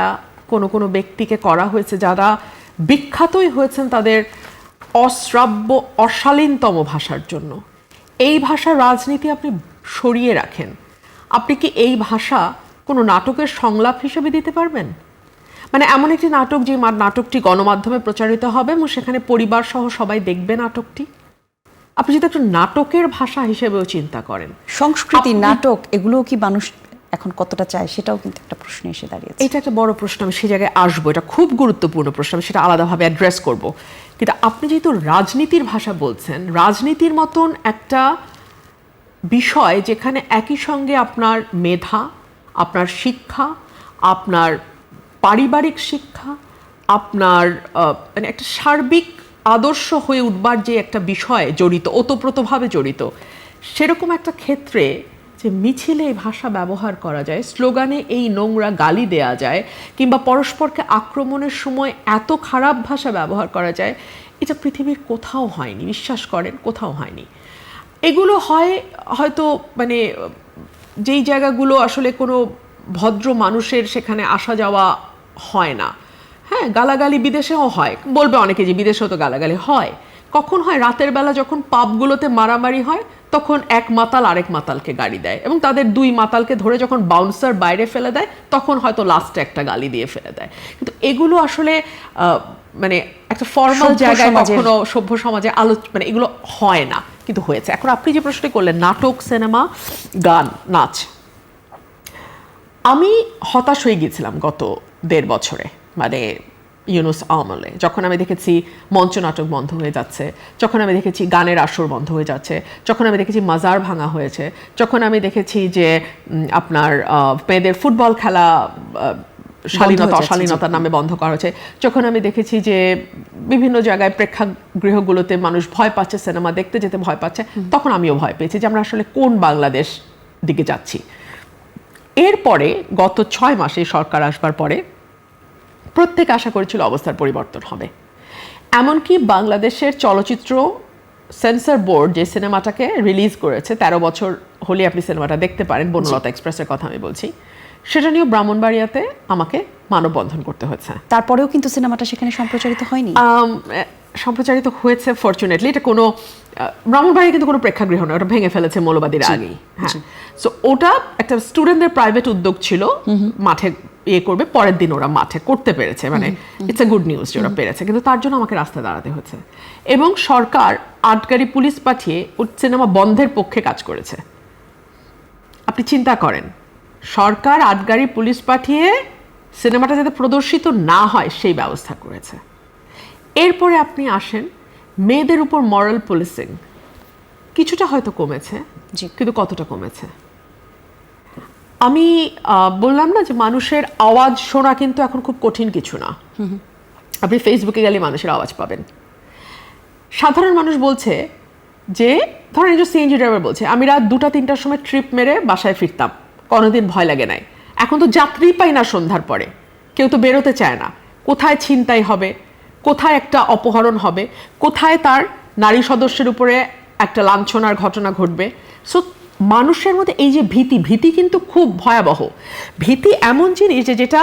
কোনো কোনো ব্যক্তিকে করা হয়েছে, যারা বিখ্যাতই হয়েছেন তাদের অশ্রাব্য অশালীনতম ভাষার জন্য। এই ভাষা রাজনীতি আপনি সরিয়ে রাখেন, আপনি কি এই ভাষা কোনো নাটকের সংলাপ হিসেবে দিতে পারবেন? মানে এমন একটি নাটক, যে নাটকটি গণমাধ্যমে প্রচারিত হবে এবং সেখানে পরিবার সহ সবাই দেখবে নাটকটি, আপনি যদি একটা নাটকের ভাষা হিসেবেও চিন্তা করেন। সংস্কৃতি, নাটক, এগুলোও কি মানুষ এখন কতটা চায়, সেটাও কিন্তু একটা প্রশ্ন এসে দাঁড়িয়েছে। এটা একটা বড় প্রশ্ন, আমি সেই জায়গায় আসবো। এটা খুব গুরুত্বপূর্ণ প্রশ্ন, আমি সেটা আলাদাভাবে অ্যাড্রেস করব। কিন্তু আপনি যেহেতু রাজনীতির ভাষা বলছেন, রাজনীতির মতন একটা বিষয় যেখানে একই সঙ্গে আপনার মেধা, আপনার শিক্ষা, আপনার পারিবারিক শিক্ষা, আপনার মানে একটা সার্বিক আদর্শ হয়ে উঠবার যে একটা বিষয় জড়িত, ওতপ্রোতভাবে জড়িত, সেরকম একটা ক্ষেত্রে যে মিছিলে এই ভাষা ব্যবহার করা যায়, স্লোগানে এই নোংরা গালি দেয়া যায়, কিংবা পরস্পরকে আক্রমণের সময় এত খারাপ ভাষা ব্যবহার করা যায়, এটা পৃথিবীর কোথাও হয়নি, বিশ্বাস করেন, কোথাও হয়নি। এগুলো হয়তো মানে যেই জায়গাগুলো আসলে কোনো ভদ্র মানুষের সেখানে আসা যাওয়া হয় না। হ্যাঁ, গালাগালি বিদেশেও হয়, বলবে অনেকে যে বিদেশেও তো গালাগালি হয়। কখন হয়? রাতের বেলা যখন পাবগুলোতে মারামারি হয়, তখন এক মাতাল আরেক মাতালকে গালি দেয়, এবং তাদের দুই মাতালকে ধরে যখন বাউন্সার বাইরে ফেলে দেয়, তখন হয়তো লাস্টে একটা গালি দিয়ে ফেলে দেয়। কিন্তু এগুলো আসলে মানে একটা ফর্মাল জায়গায়, কখনো সভ্য সমাজে মানে এগুলো হয় না, কিন্তু হয়েছে। এখন আপনি যে প্রশ্নটি করলেন, নাটক, সিনেমা, গান, নাচ, আমি হতাশ হয়ে গিয়েছিলাম গত 1.5 বছরে, মানে ইউনুস আমলে, যখন আমি দেখেছি মঞ্চ নাটক বন্ধ হয়ে যাচ্ছে, যখন আমি দেখেছি গানের আসর বন্ধ হয়ে যাচ্ছে, যখন আমি দেখেছি মাজার ভাঙা হয়েছে, যখন আমি দেখেছি যে আপনার মেয়েদের ফুটবল খেলা শালীনতা অশালীনতার নামে বন্ধ করা হয়েছে, যখন আমি দেখেছি যে বিভিন্ন জায়গায় প্রেক্ষাগৃহগুলোতে মানুষ ভয় পাচ্ছে, সিনেমা দেখতে যেতে ভয় পাচ্ছে, তখন আমিও ভয় পেয়েছি যে আমরা আসলে কোন বাংলাদেশ দিকে যাচ্ছি। এরপরে গত 6 মাসে সরকার আসবার পরে প্রত্যেকে আশা করেছিল অবস্থার পরিবর্তন হবে, এমনকি বাংলাদেশের চলচ্চিত্র সেন্সর বোর্ড যে সিনেমাটাকে রিলিজ করেছে, 13 বছর হলে আপনি সিনেমাটা দেখতে পারেন, বনলতা এক্সপ্রেসের কথা আমি বলছি, সেটা নিয়েও ব্রাহ্মণবাড়িয়াতে আমাকে মানববন্ধন করতে হয়েছে। তারপরেও কিন্তু সিনেমাটা সেখানে সম্প্রচারিত হয়নি। সম্প্রচারিত হয়েছে ফরচুনেটলি। এটা কোনো ব্রাহ্মণবাড়িয়া কিন্তু কোনো প্রেক্ষাগৃহ নয়, ওটা ভেঙে ফেলেছে মৌলবাদীর আগেই। হ্যাঁ, সো ওটা একটা স্টুডেন্টদের প্রাইভেট উদ্যোগ ছিল, মাঠে করবে, পরের দিন ওরা মাঠে করতে পেরেছে, মানে ইটস এ গুড নিউজ যে ওরা পেরেছে, কিন্তু তার জন্য আমাকে রাস্তায় দাঁড়াতে হয়েছে। এবং সরকার আটগাড়ি পুলিশ পাঠিয়ে ওর সিনেমা বন্ধের পক্ষে কাজ করেছে। আপনি চিন্তা করেন, সরকার আটগাড়ি পুলিশ পাঠিয়ে সিনেমাটা যাতে প্রদর্শিত না হয় সেই ব্যবস্থা করেছে। এরপরে আপনি আসেন মেয়েদের উপর মরাল পুলিশিং, কিছুটা হয়তো কমেছে, কিন্তু কতটা কমেছে? আমি বললাম না যে মানুষের আওয়াজ শোনা কিন্তু এখন খুব কঠিন কিছু না। আপনি ফেসবুকে গেলে মানুষের আওয়াজ পাবেন। সাধারণ মানুষ বলছে যে, ধরেন একজন সিএনজি ড্রাইভার বলছে, আমি রাত 2টা-3টার সময় ট্রিপ মেরে বাসায় ফিরতাম, কোনোদিন ভয় লাগে নাই। এখন তো যাত্রী পাই না সন্ধ্যার পরে, কেউ তো বেরোতে চায় না। কোথায় ছিনতাই হবে, কোথায় একটা অপহরণ হবে, কোথায় তার নারী সদস্যের উপরে একটা লাঞ্ছনার ঘটনা ঘটবে। সো মানুষের মধ্যে এই যে ভীতি কিন্তু খুব ভয়াবহ। ভীতি এমন জিনিস যে যেটা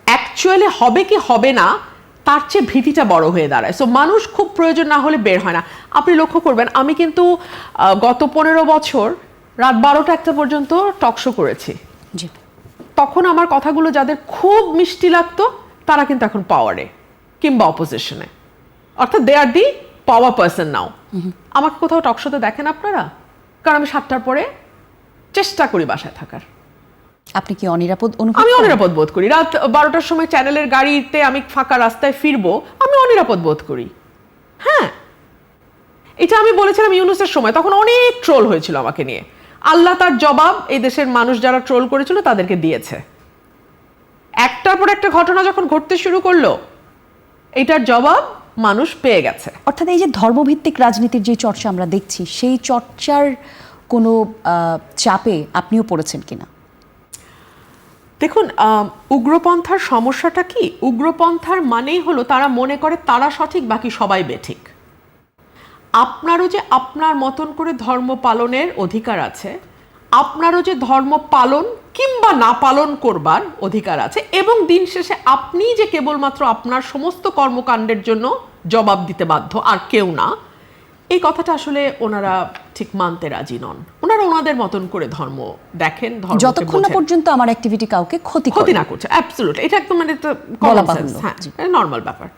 অ্যাকচুয়ালি হবে কি হবে না তার চেয়ে ভীতিটা বড় হয়ে দাঁড়ায়। সো মানুষ খুব প্রয়োজন না হলে বের হয় না। আপনি লক্ষ্য করবেন, আমি কিন্তু গত 15 বছর রাত 12টা-1টা পর্যন্ত টকশো করেছি। তখন আমার কথাগুলো যাদের খুব মিষ্টি লাগতো তারা কিন্তু এখন পাওয়ারে কিংবা অপোজিশনে, অর্থাৎ দে আর দি পাওয়ার পার্সন নাও। আমাকে কোথাও টকশোতে দেখেন আপনারা? কারণ আমি 7টার পরে চেষ্টা করি বাসায় থাকার। আপনি কি অনিরাপদ অনুভব? আমি অনিরাপদ বোধ করি। রাত 12টার সময় চ্যানেলের গাড়িতে আমি ফাঁকা রাস্তায় ফিরবো, আমি অনিরাপদ বোধ করি। হ্যাঁ, এটা আমি বলেছিলাম ইউনূসের সময়, তখন অনেক ট্রোল হয়েছিল আমাকে নিয়ে। আল্লাহ তার জবাব এই দেশের মানুষ যারা ট্রোল করেছিল তাদেরকে দিয়েছে। একটার পর একটা ঘটনা যখন ঘটতে শুরু করলো, এটার জবাব মানুষ পেয়ে গেছে। অর্থাৎ এই যে ধর্মভিত্তিক রাজনীতির যে চর্চা আমরা দেখছি, সেই চর্চার কোনো চাপে আপনিও পড়েছেন কিনা? দেখুন, উগ্রপন্থার সমস্যাটা কি? উগ্রপন্থার মানেই হলো তারা মনে করে তারা সঠিক, বাকি সবাই বেঠিক। আপনারও যে আপনার মতন করে ধর্ম পালনের অধিকার আছে, আপনারও যে ধর্ম পালন কিংবা না পালন করবার অধিকার আছে, এবং দিন শেষে আপনি যে কেবলমাত্র আপনার সমস্ত কর্মকাণ্ডের জন্য জবাব দিতে বাধ্য, আর কেউ না। এই কথাটা আসলে ওনারা ঠিক মানতে রাজি নন। ওনারা ওনাদের মতন করে ধর্ম দেখেন, যতক্ষণ না পর্যন্ত আমার অ্যাক্টিভিটি কাউকে ক্ষতি না করছে। অ্যাবসলিউটলি, এটা একদম মানে নর্মাল ব্যাপার।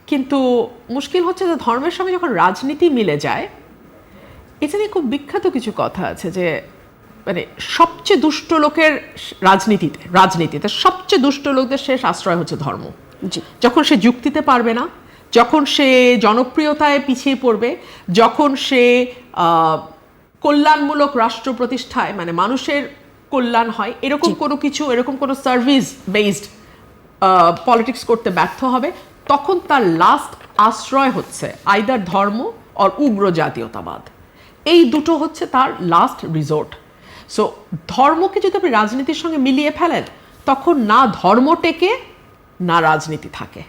কিন্তু মুশকিল হচ্ছে যে ধর্মের সঙ্গে যখন রাজনীতি মিলে যায়, এটা নিয়ে খুব বিখ্যাত কিছু কথা আছে যে মানে সবচেয়ে দুষ্ট লোকের রাজনীতিতে সবচেয়ে দুষ্ট লোকদের শেষ আশ্রয় হচ্ছে ধর্ম। যখন সে যুক্তিতে পারবে না, যখন সে জনপ্রিয়তায় পিছিয়ে পড়বে, যখন সে কল্যাণমূলক রাষ্ট্র প্রতিষ্ঠায়, মানে মানুষের কল্যাণ হয় এরকম কোনো কিছু, এরকম কোনো সার্ভিস বেসড পলিটিক্স করতে ব্যর্থ হবে, তখন তার লাস্ট আশ্রয় হচ্ছে আইদার ধর্ম আর উগ্র জাতীয়তাবাদ। এই দুটো হচ্ছে তার লাস্ট রিসোর্ট। সো ধর্মকে যদি আপনি রাজনীতির সঙ্গে মিলিয়ে ফেলেন, তখন না ধর্ম টেকে না রাজনীতি থাকে।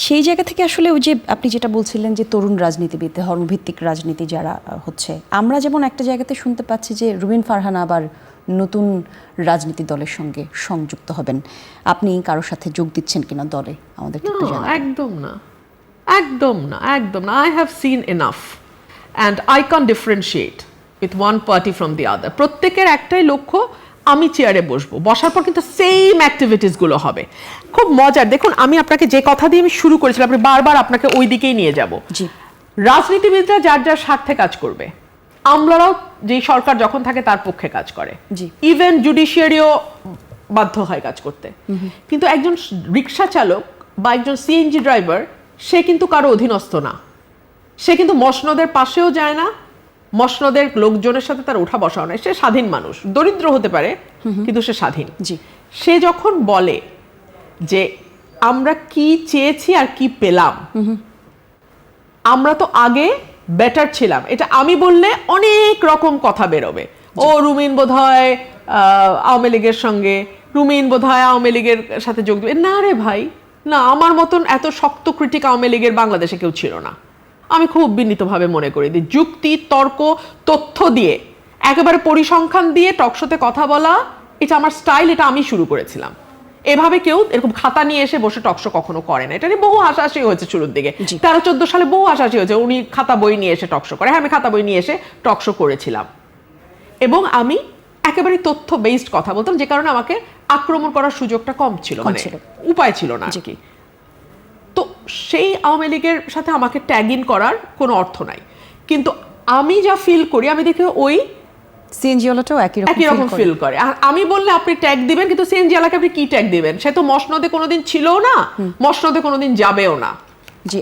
সেই জায়গা থেকে আসলে ওই যে আপনি যেটা বলছিলেন যে তরুণ রাজনীতিবিদ, ধর্মভিত্তিক রাজনীতি যারা হচ্ছে, আমরা যেমন একটা জায়গাতে শুনতে পাচ্ছি যে রুবিন ফারহানা আবার নতুন রাজনীতি দলের সঙ্গে সংযুক্ত হবেন। আপনি কারোর সাথে যোগ দিচ্ছেন কিনা দলে আমাদেরকে একটু জানাবেন। একদম না। I have seen enough and I can differentiate with one party from the other. প্রত্যেকের একটাই লক্ষ্য, আমি চেয়ারে বসবো, বসার পর কিন্তু সেম অ্যাক্টিভিটিসগুলো হবে। খুব মজার, দেখুন আমি আপনাকে যে কথা দিয়ে আমি শুরু করেছিলাম, আপনি বারবার আপনাকে ওই দিকেই নিয়ে যাব। রাজনীতিবিদরা যার যার স্বার্থে কাজ করবে, আমলারাও যে সরকার যখন থাকে তার পক্ষে কাজ করে, ইভেন জুডিশিয়ারিও বাধ্য হয় কাজ করতে। কিন্তু একজন রিক্সা চালক বা একজন সিএনজি ড্রাইভার, সে কিন্তু কারো অধীনস্থ না। সে কিন্তু মসনদের পাশেও যায় না, মসনদের লোকজনের সাথে তার ওঠা বসাও নাই। সে স্বাধীন মানুষ, দরিদ্র হতে পারে কিন্তু সে স্বাধীন। সে যখন বলে যে আমরা কি চেয়েছি আর কি পেলাম, আমরা তো আগে বেটার ছিলাম, এটা আমি বললে অনেক রকম কথা বেরোবে। ও রুমিন বোধহয় আওয়ামী লীগের সঙ্গে, রুমিন বোধহয় আওয়ামী লীগের সাথে যোগ দেবে। না রে ভাই, না, আমার মতন এত শক্ত ক্রিটিক আওয়ামী লীগের বাংলাদেশে কেউ ছিল না। আমি খুব বিনীতভাবে মনে করি যে যুক্তি, তর্ক, তথ্য দিয়ে, একেবারে পরিসংখ্যান দিয়ে টকশোতে কথা বলা, এটা আমার স্টাইল, এটা আমি শুরু করেছিলাম। এভাবে কেউ এরকম খাতা নিয়ে এসে বসে টকশো কখনো করে না। এটা নিয়ে বহু হাসাহাসি হয়েছে শুরুর দিকে, 13-14 সালে বহু হাসাহাসি হয়েছে, উনি খাতা বই নিয়ে এসে টকশো করে। হ্যাঁ, আমি খাতা বই নিয়ে এসে টকশো করেছিলাম এবং আমি একেবারে তথ্য বেসড কথা বলতাম, যে কারণে আমাকে আক্রমণ করার সুযোগটা কম ছিল, মানে উপায় ছিল না আর কি। তো সেই আওয়ামী লীগের সাথে আমাকে ট্যাগ ইন করার কোনো অর্থ নাই, কিন্তু আমি যা ফিল করি, আমি দেখি ওই সিএনজি ওয়ালাটাও একই রকম ফিল করে। আর আমি বললে আপনি ট্যাগ দিবেন, কিন্তু সিএনজি ওয়ালাকে আপনি কি ট্যাগ দিবেন? সে তো মসনদে কোনোদিন ছিলও না, মসনদে কোনোদিন যাবেও না।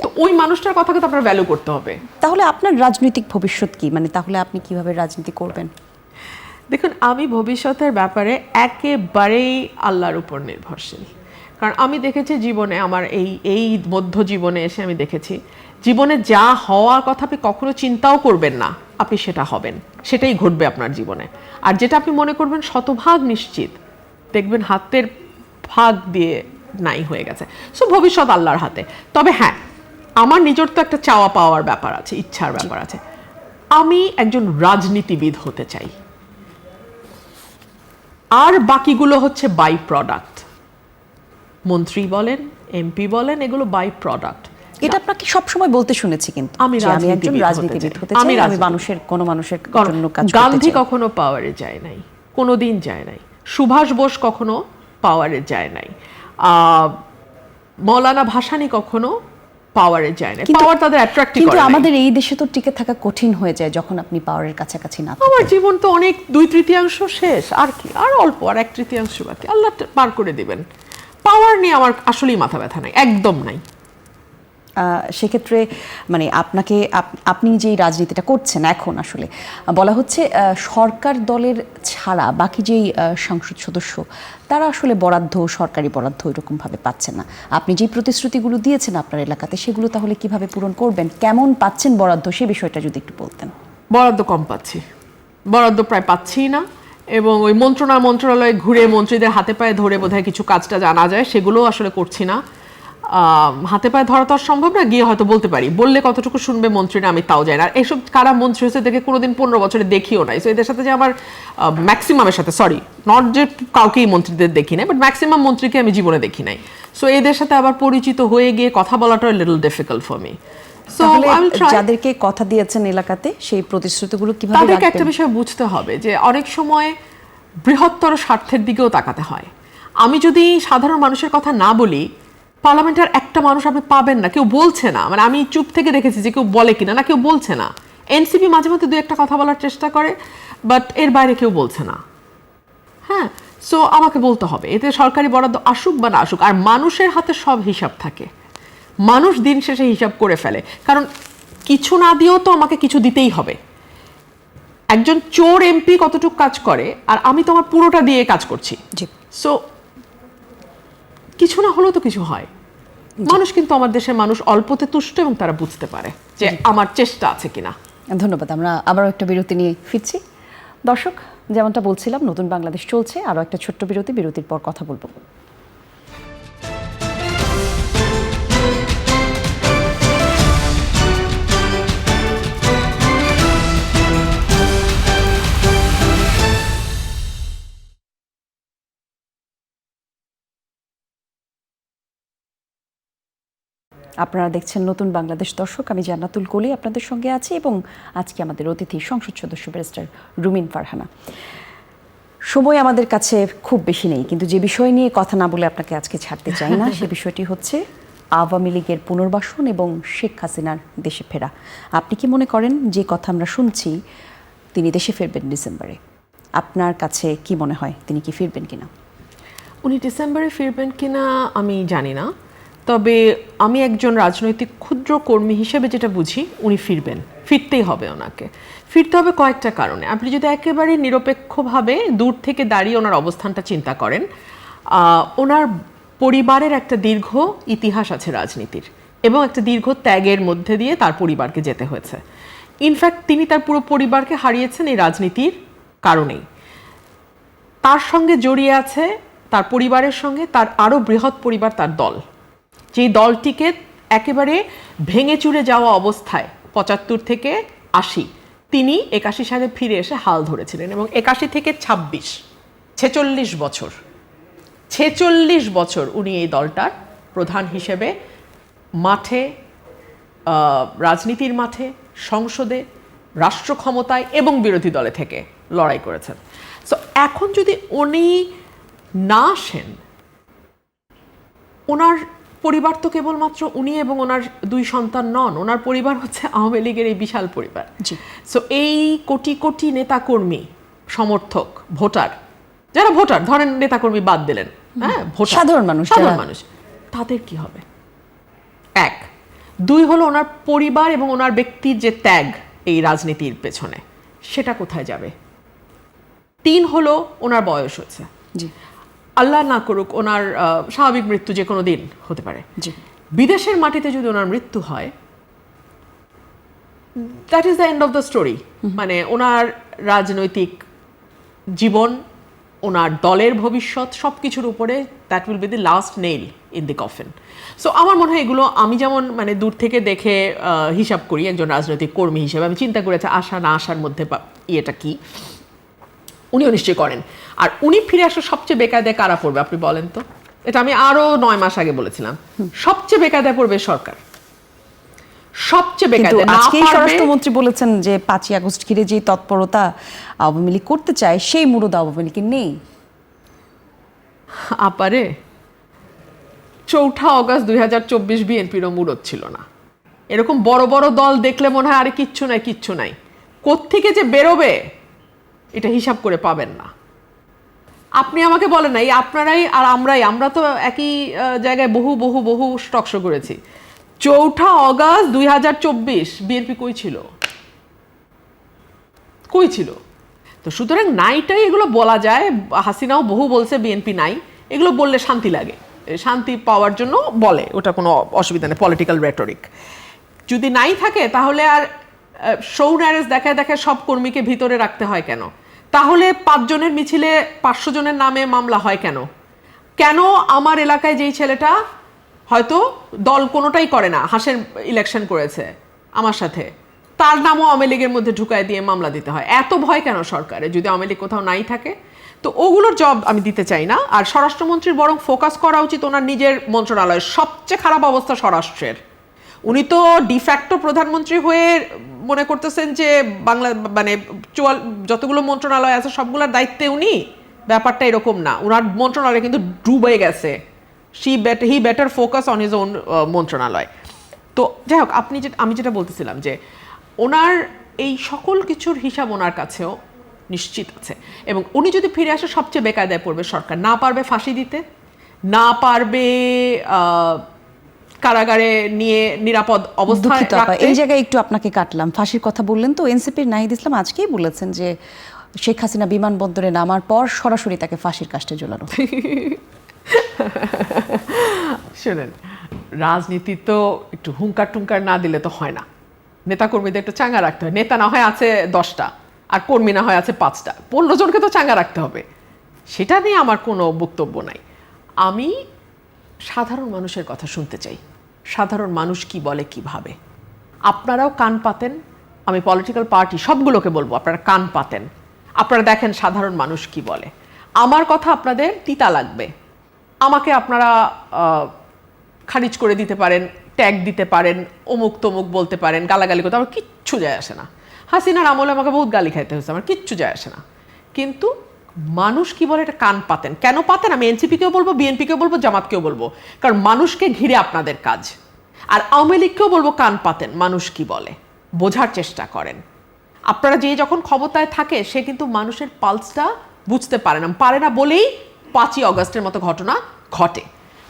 তো ওই মানুষটার কথাকে তো আপনার ভ্যালু করতে হবে। তাহলে আপনার রাজনৈতিক ভবিষ্যৎ কি, মানে তাহলে আপনি কিভাবে রাজনীতি করবেন? দেখুন, আমি ভবিষ্যতের ব্যাপারে একেবারেই আল্লাহর উপর নির্ভরশীল। কারণ আমি দেখেছি জীবনে, আমার এই মধ্য জীবনে এসে আমি দেখেছি, জীবনে যা হওয়ার কথা আপনি কখনো চিন্তাও করবেন না, আপনি সেটা হবেন, সেটাই ঘটবে আপনার জীবনে। আর যেটা আপনি মনে করবেন শতভাগ নিশ্চিত, দেখবেন হাতের ভাগ দিয়ে নাই হয়ে গেছে। সো ভবিষ্যৎ আল্লাহর হাতে। তবে হ্যাঁ, আমার নিজের তো একটা চাওয়া পাওয়ার ব্যাপার আছে, ইচ্ছার ব্যাপার আছে। আমি একজন রাজনীতিবিদ হতে চাই, আর বাকিগুলো হচ্ছে বাই প্রোডাক্ট। মন্ত্রী বলেন, এমপি বলেন, এগুলো বাই প্রোডাক্ট। এটা আপনাকে সবসময় বলতে শুনেছি, কিন্তু আমি একজন রাজনীতিবিদ হতে চাই, আমি মানুষের কোনো মানুষের জন্য কাজ করতে চাই। গান্ধী কখনো পাওয়ারে যায় নাই, কোনোদিন যায় নাই। সুভাষ বোস কখনো পাওয়ারে যায় নাই। মৌলানা ভাসানী কখনো পাওয়ারে যায় নাই। পাওয়ার তাদের অ্যাট্রাক্টিভ করে। কিন্তু আমাদের এই দেশে তো টিকে থাকা কঠিন হয়ে যায় যখন আপনি পাওয়ারের কাছাকাছি না থাকেন। আমার জীবন তো অনেক 2/3 শেষ, আর কি, আর অল্প, আর 1/3 বাকি। আল্লাহ পার করে দিবেন। পাওয়ার নিয়ে আমার আসলেই মাথা ব্যথা নাই, একদম নাই। সেক্ষেত্রে মানে আপনাকে, আপনি যেই রাজনীতিটা করছেন এখন, আসলে বলা হচ্ছে সরকার দলের ছাড়া বাকি যেই সংসদ সদস্য, তারা আসলে বরাদ্দ, সরকারি বরাদ্দ এরকমভাবে পাচ্ছেন না। আপনি যেই প্রতিশ্রুতিগুলো দিয়েছেন আপনার এলাকাতে, সেগুলো তাহলে কিভাবে পূরণ করবেন? কেমন পাচ্ছেন বরাদ্দ, সে বিষয়টা যদি একটু বলতেন। বরাদ্দ কম পাচ্ছি, বরাদ্দ প্রায় পাচ্ছিই না। এবং ওই মন্ত্রণালয়ে ঘুরে মন্ত্রীদের হাতে পায়ে ধরে বোধহয় কিছু কাজটা জানা যায়, সেগুলোও আসলে করছি না। হাতে পায়ে ধরা তো আর সম্ভব না, গিয়ে হয়তো বলতে পারি, বললে কতটুকু শুনবে মন্ত্রীরা আমি তাও জানি না। আর এসব কারা মন্ত্রী হয়েছে দেখে কোনোদিন 15 বছরে দেখিও নাই। সো এদের সাথে যে আমার ম্যাক্সিমামের সাথে, সরি নট যে কাউকেই মন্ত্রীদের দেখি নাই, বাট ম্যাক্সিমাম মন্ত্রীকে আমি জীবনে দেখি নাই। সো এদের সাথে আবার পরিচিত হয়ে গিয়ে কথা বলাটা লিটল ডিফিকাল্ট ফর মি। যাদেরকে কথা দিয়েছেন এলাকাতে, সেই প্রতিশ্রুতিগুলো কিভাবে তাদেরকে একটা বিষয় বুঝতে হবে যে অনেক সময় বৃহত্তর স্বার্থের দিকেও তাকাতে হয়। আমি যদি সাধারণ মানুষের কথা না বলি, পার্লামেন্টের একটা মানুষ আপনি পাবেন না, কেউ বলছে না। মানে আমি চুপ থেকে দেখেছি যে কেউ বলে কিনা, না কেউ বলছে না। এনসিপি মাঝে মাঝে 2-1টা কথা বলার চেষ্টা করে, বাট এর বাইরে কেউ বলছে না। হ্যাঁ, সো আমাকে বলতে হবে, এতে সরকারি বরাদ্দ আসুক বা না আসুক। আর মানুষের হাতে সব হিসাব থাকে, মানুষ দিন শেষে হিসাব করে ফেলে। কারণ কিছু না দিয়েও তো আমাকে কিছু দিতেই হবে। একজন চোর এমপি কতটুকু কাজ করে, আর আমি তো আমার পুরোটা দিয়ে কাজ করছি। সো কিছু না হলেও তো কিছু হয়। মানুষ কিন্তু, আমার দেশের মানুষ অল্পতে তুষ্ট, এবং তারা বুঝতে পারে যে আমার চেষ্টা আছে কিনা। ধন্যবাদ। আমরা আবারও একটা বিরতি নিয়ে ফিরছি। দর্শক, যেমনটা বলছিলাম, নতুন বাংলাদেশ চলছে। আরও একটা ছোট্ট বিরতি, বিরতির পর কথা বলবো। আপনারা দেখছেন নতুন বাংলাদেশ। দর্শক, আমি জান্নাতুল কলি আপনাদের সঙ্গে আছি, এবং আজকে আমাদের অতিথি সংসদ সদস্য ব্যারিস্টার রুমিন ফারহানা। সময় আমাদের কাছে খুব বেশি নেই, কিন্তু যে বিষয় নিয়ে কথা না বলে আপনাকে আজকে ছাড়তে চাই না, সে বিষয়টি হচ্ছে আওয়ামী লীগের পুনর্বাসন এবং শেখ হাসিনার দেশে ফেরা। আপনি কি মনে করেন, যে কথা আমরা শুনছি তিনি দেশে ফিরবেন ডিসেম্বরে, আপনার কাছে কি মনে হয়, তিনি কি ফিরবেন কিনা? উনি ডিসেম্বরে ফিরবেন কিনা আমি জানি না, তবে আমি একজন রাজনৈতিক ক্ষুদ্র কর্মী হিসেবে যেটা বুঝি, উনি ফিরবেন, ফিরতেই হবে ওনাকে। ফিরতে হবে কয়েকটা কারণে। আপনি যদি একেবারে নিরপেক্ষভাবে দূর থেকে দাঁড়িয়ে ওনার অবস্থানটা চিন্তা করেন, ওনার পরিবারের একটা দীর্ঘ ইতিহাস আছে রাজনীতির, এবং একটা দীর্ঘ ত্যাগের মধ্যে দিয়ে তার পরিবারকে যেতে হয়েছে। ইনফ্যাক্ট তিনি তার পুরো পরিবারকে হারিয়েছেন এই রাজনীতির কারণেই। তার সঙ্গে জড়িয়ে আছে, তার পরিবারের সঙ্গে তার আরও বৃহৎ পরিবার, তার দল। যেই দলটিকে একেবারে ভেঙে চুরে যাওয়া অবস্থায় ৭৫ থেকে ৮০ তিনি ৮১ সালে ফিরে এসে হাল ধরেছিলেন এবং ৮১ থেকে ২৬ ৪৬ বছর ৪৬ বছর উনি এই দলটার প্রধান হিসেবে মাঠে, রাজনীতির মাঠে, সংসদে, রাষ্ট্র ক্ষমতায় এবং বিরোধী দলে থেকে লড়াই করেছেন। সো এখন যদি উনি না আসেন, ওনার পরিবার তো কেবলমাত্র উনি এবং ওনার ২ সন্তান নন, ওনার পরিবার হচ্ছে আওয়ামী লীগের এই বিশাল পরিবার। সো এই কোটি কোটি নেতাকর্মী, সমর্থক, ভোটার, যারা ভোটার ধরেন নেতাকর্মী বাদ দিলেন, হ্যাঁ, সাধারণ মানুষ, তাদের কি হবে? ১, ২ হলো ওনার পরিবার এবং ওনার ব্যক্তির যে ত্যাগ এই রাজনীতির পেছনে, সেটা কোথায় যাবে? ৩ হলো ওনার বয়স হচ্ছে, আল্লাহ না করুক ওনার স্বাভাবিক মৃত্যু যে কোনো দিন হতে পারে। বিদেশের মাটিতে যদি ওনার মৃত্যু হয়, that is the end of the story. মানে ওনার রাজনৈতিক জীবন, ওনার দলের ভবিষ্যৎ সবকিছুর উপরে that will be the last nail in the coffin. So আমার মনে হয় এগুলো আমি যেমন মানে দূর থেকে দেখে হিসাব করি একজন রাজনৈতিক কর্মী হিসেবে, আমি চিন্তা করেছি আসা না আসার মধ্যে ইয়েটা কি, উনিও নিশ্চয়ই করেন। আর উনি ফিরে আসলে সবচেয়ে বেকায়দায় কারা পড়বে আপনি বলেন তো? এটা আমি আরো ৯ মাস আগে বলেছিলাম, সবচেয়ে বেকায়দায় পড়বে সরকার, সবচেয়ে বেকায়দায়। আজকেই স্বরাষ্ট্রমন্ত্রী বলেছেন যে ৫ই আগস্ট ঘিরে যে তৎপরতা আওয়ামী লীগ করতে চায় সেই মুরুদ আওয়ামী লীগের নেই। আপারে ৪ আগস্ট ২০২৪ বিএনপিরও মুরদ ছিল না। এরকম বড় বড় দল দেখলে মনে হয় আরে কিচ্ছু নাই কিচ্ছু নাই, কোত্থেকে যে বেরোবে এটা হিসাব করে পাবেন না। আপনি আমাকে বলেন না, এই আপনারাই আর আমরা তো একই জায়গায় বহু বহু বহু স্টক শো করেছি। ৪ আগস্ট ২০২৪ বিএনপি কই ছিল? কই ছিল? তো সুতরাং নাইটাই এগুলো বলা যায়, হাসিনাও বহু বলছে বিএনপি নাই, এগুলো বললে শান্তি লাগে, শান্তি পাওয়ার জন্য বলে, ওটা কোনো অসুবিধা নেই, পলিটিক্যাল রেটরিক। যদি নাই থাকে তাহলে আর শো ন্যারেজ দেখায় দেখায় সব কর্মীকে ভিতরে রাখতে হয় কেন? তাহলে ৫ জনের মিছিলে ৫০০ জনের নামে মামলা হয় কেন? কেন আমার এলাকায় যেই ছেলেটা হয়তো দল কোনোটাই করে না, হাসের ইলেকশন করেছে আমার সাথে, তার নামও আওয়ামী লীগের মধ্যে ঢুকায় দিয়ে মামলা দিতে হয়? এত ভয় কেন সরকারে যদি আওয়ামী লীগ কোথাও নাই থাকে? তো ওগুলোর জব আমি দিতে চাই না। আর স্বরাষ্ট্রমন্ত্রীর বরং ফোকাস করা উচিত ওনার নিজের মন্ত্রণালয়ের। সবচেয়ে খারাপ অবস্থা স্বরাষ্ট্রের। উনি তো ডিফ্যাক্টো প্রধানমন্ত্রী হয়ে মনে করতেছেন যে বাংলা মানে যতগুলো মন্ত্রণালয় আছে সবগুলোর দায়িত্বে উনি, ব্যাপারটা এরকম না। ওনার মন্ত্রণালয় কিন্তু ডুবে গেছে। He better focus on his own মন্ত্রণালয়। তো যাই হোক, আমি যেটা বলতেছিলাম যে ওনার এই সকল কিছুর হিসাব ওনার কাছেও নিশ্চিত আছে, এবং উনি যদি ফিরে আসে সবচেয়ে বেকায়দায় পড়বে সরকার। না পারবে ফাঁসি দিতে, না পারবে কারাগারে নিয়ে নিরাপদ অবস্থায় রাখতে। এই জায়গায় একটু আপনাকে কাটলাম, ফাঁসির কথা বললেন তো, এনসিপির নাহিদ ইসলাম আজকেই বলেছেন যে শেখ হাসিনা বিমানবন্দরে নামার পর সরাসরি তাকে ফাঁসির কাস্টে ঝোলানো। শুনেন, রাজনীতি তো একটু হুঙ্কার টুঙ্কার না দিলে তো হয় না। নেতাকর্মীদের একটু চাঙ্গা রাখতে হয়। নেতা না হয় আছে 10টা আর কর্মী না হয় আছে 5টা, 15 জনকে তো চাঙ্গা রাখতে হবে। সেটা নিয়ে আমার কোনো বক্তব্য নাই। আমি সাধারণ মানুষের কথা শুনতে চাই, সাধারণ মানুষ কি বলে কি ভাবে। আপনারাও কান পাতেন, আমি পলিটিক্যাল পার্টি সবগুলোকে বলবো আপনারা কান পাতেন, আপনারা দেখেন সাধারণ মানুষ কি বলে। আমার কথা আপনাদের তিতা লাগবে, আমাকে আপনারা খারিজ করে দিতে পারেন, ট্যাগ দিতে পারেন, অমুক তমুক বলতে পারেন, গালাগালি করতে, আমার কিচ্ছু যায় আসে না। হাসিনার আমলে আমাকে বহুত গালি খাইতে হয়েছে, আমার কিচ্ছু যায় আসে না। কিন্তু মানুষ কি বলে এটা কান পাতেন। কেন পাতেন? আমি এনসিপিকেও বলবো, বিএনপিকেও বলবো, জামাতকেও বলবো, কারণ মানুষকে ঘিরে আপনাদের কাজ। আর আওয়ামী লীগকেও বলবো কান পাতেন, মানুষ কি বলে বোঝার চেষ্টা করেন। আপনারা যে যখন ক্ষমতায় থাকে সে কিন্তু মানুষের পালসটা বুঝতে পারে না বলেই 5ই আগস্টের মতো ঘটনা ঘটে।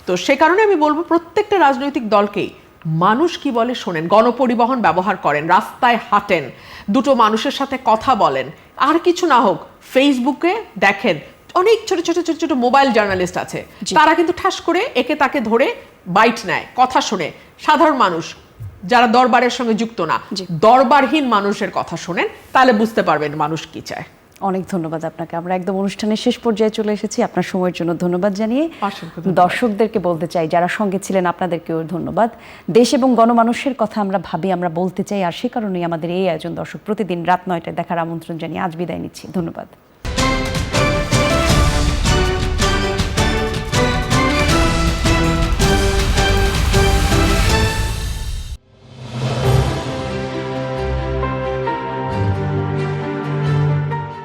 তো সে কারণে আমি বলবো প্রত্যেকটা রাজনৈতিক দলকেই মানুষ কি বলে শোনেন, গণপরিবহন ব্যবহার করেন, রাস্তায় হাঁটেন, দুটো মানুষের সাথে কথা বলেন, আর কিছু না হোক ফেসবুকে দেখেন অনেক ছোট ছোট ছোট ছোট মোবাইল জার্নালিস্ট আছে, তারা কিন্তু ঠাস করে একে তাকে ধরে বাইট নেয়, কথা শোনে। সাধারণ মানুষ যারা দরবারের সঙ্গে যুক্ত না, দরবারহীন মানুষের কথা শোনেন, তাহলে বুঝতে পারবেন মানুষ কি চায়। অনেক ধন্যবাদ আপনাকে। আমরা একদম অনুষ্ঠানের শেষ পর্যায়ে চলে এসেছি। আপনার সময়ের জন্য ধন্যবাদ জানিয়ে অসংখ্য ধন্যবাদ। দর্শকদেরকে বলতে চাই, যারা সঙ্গে ছিলেন আপনাদেরকেও ধন্যবাদ। দেশ এবং গণমানুষের কথা আমরা ভাবি, আমরা বলতে চাই, আর সে কারণেই আমাদের এই আয়োজন। দর্শক, প্রতিদিন রাত 9টায় দেখার আমন্ত্রণ জানিয়ে আজ বিদায় নিচ্ছি। ধন্যবাদ।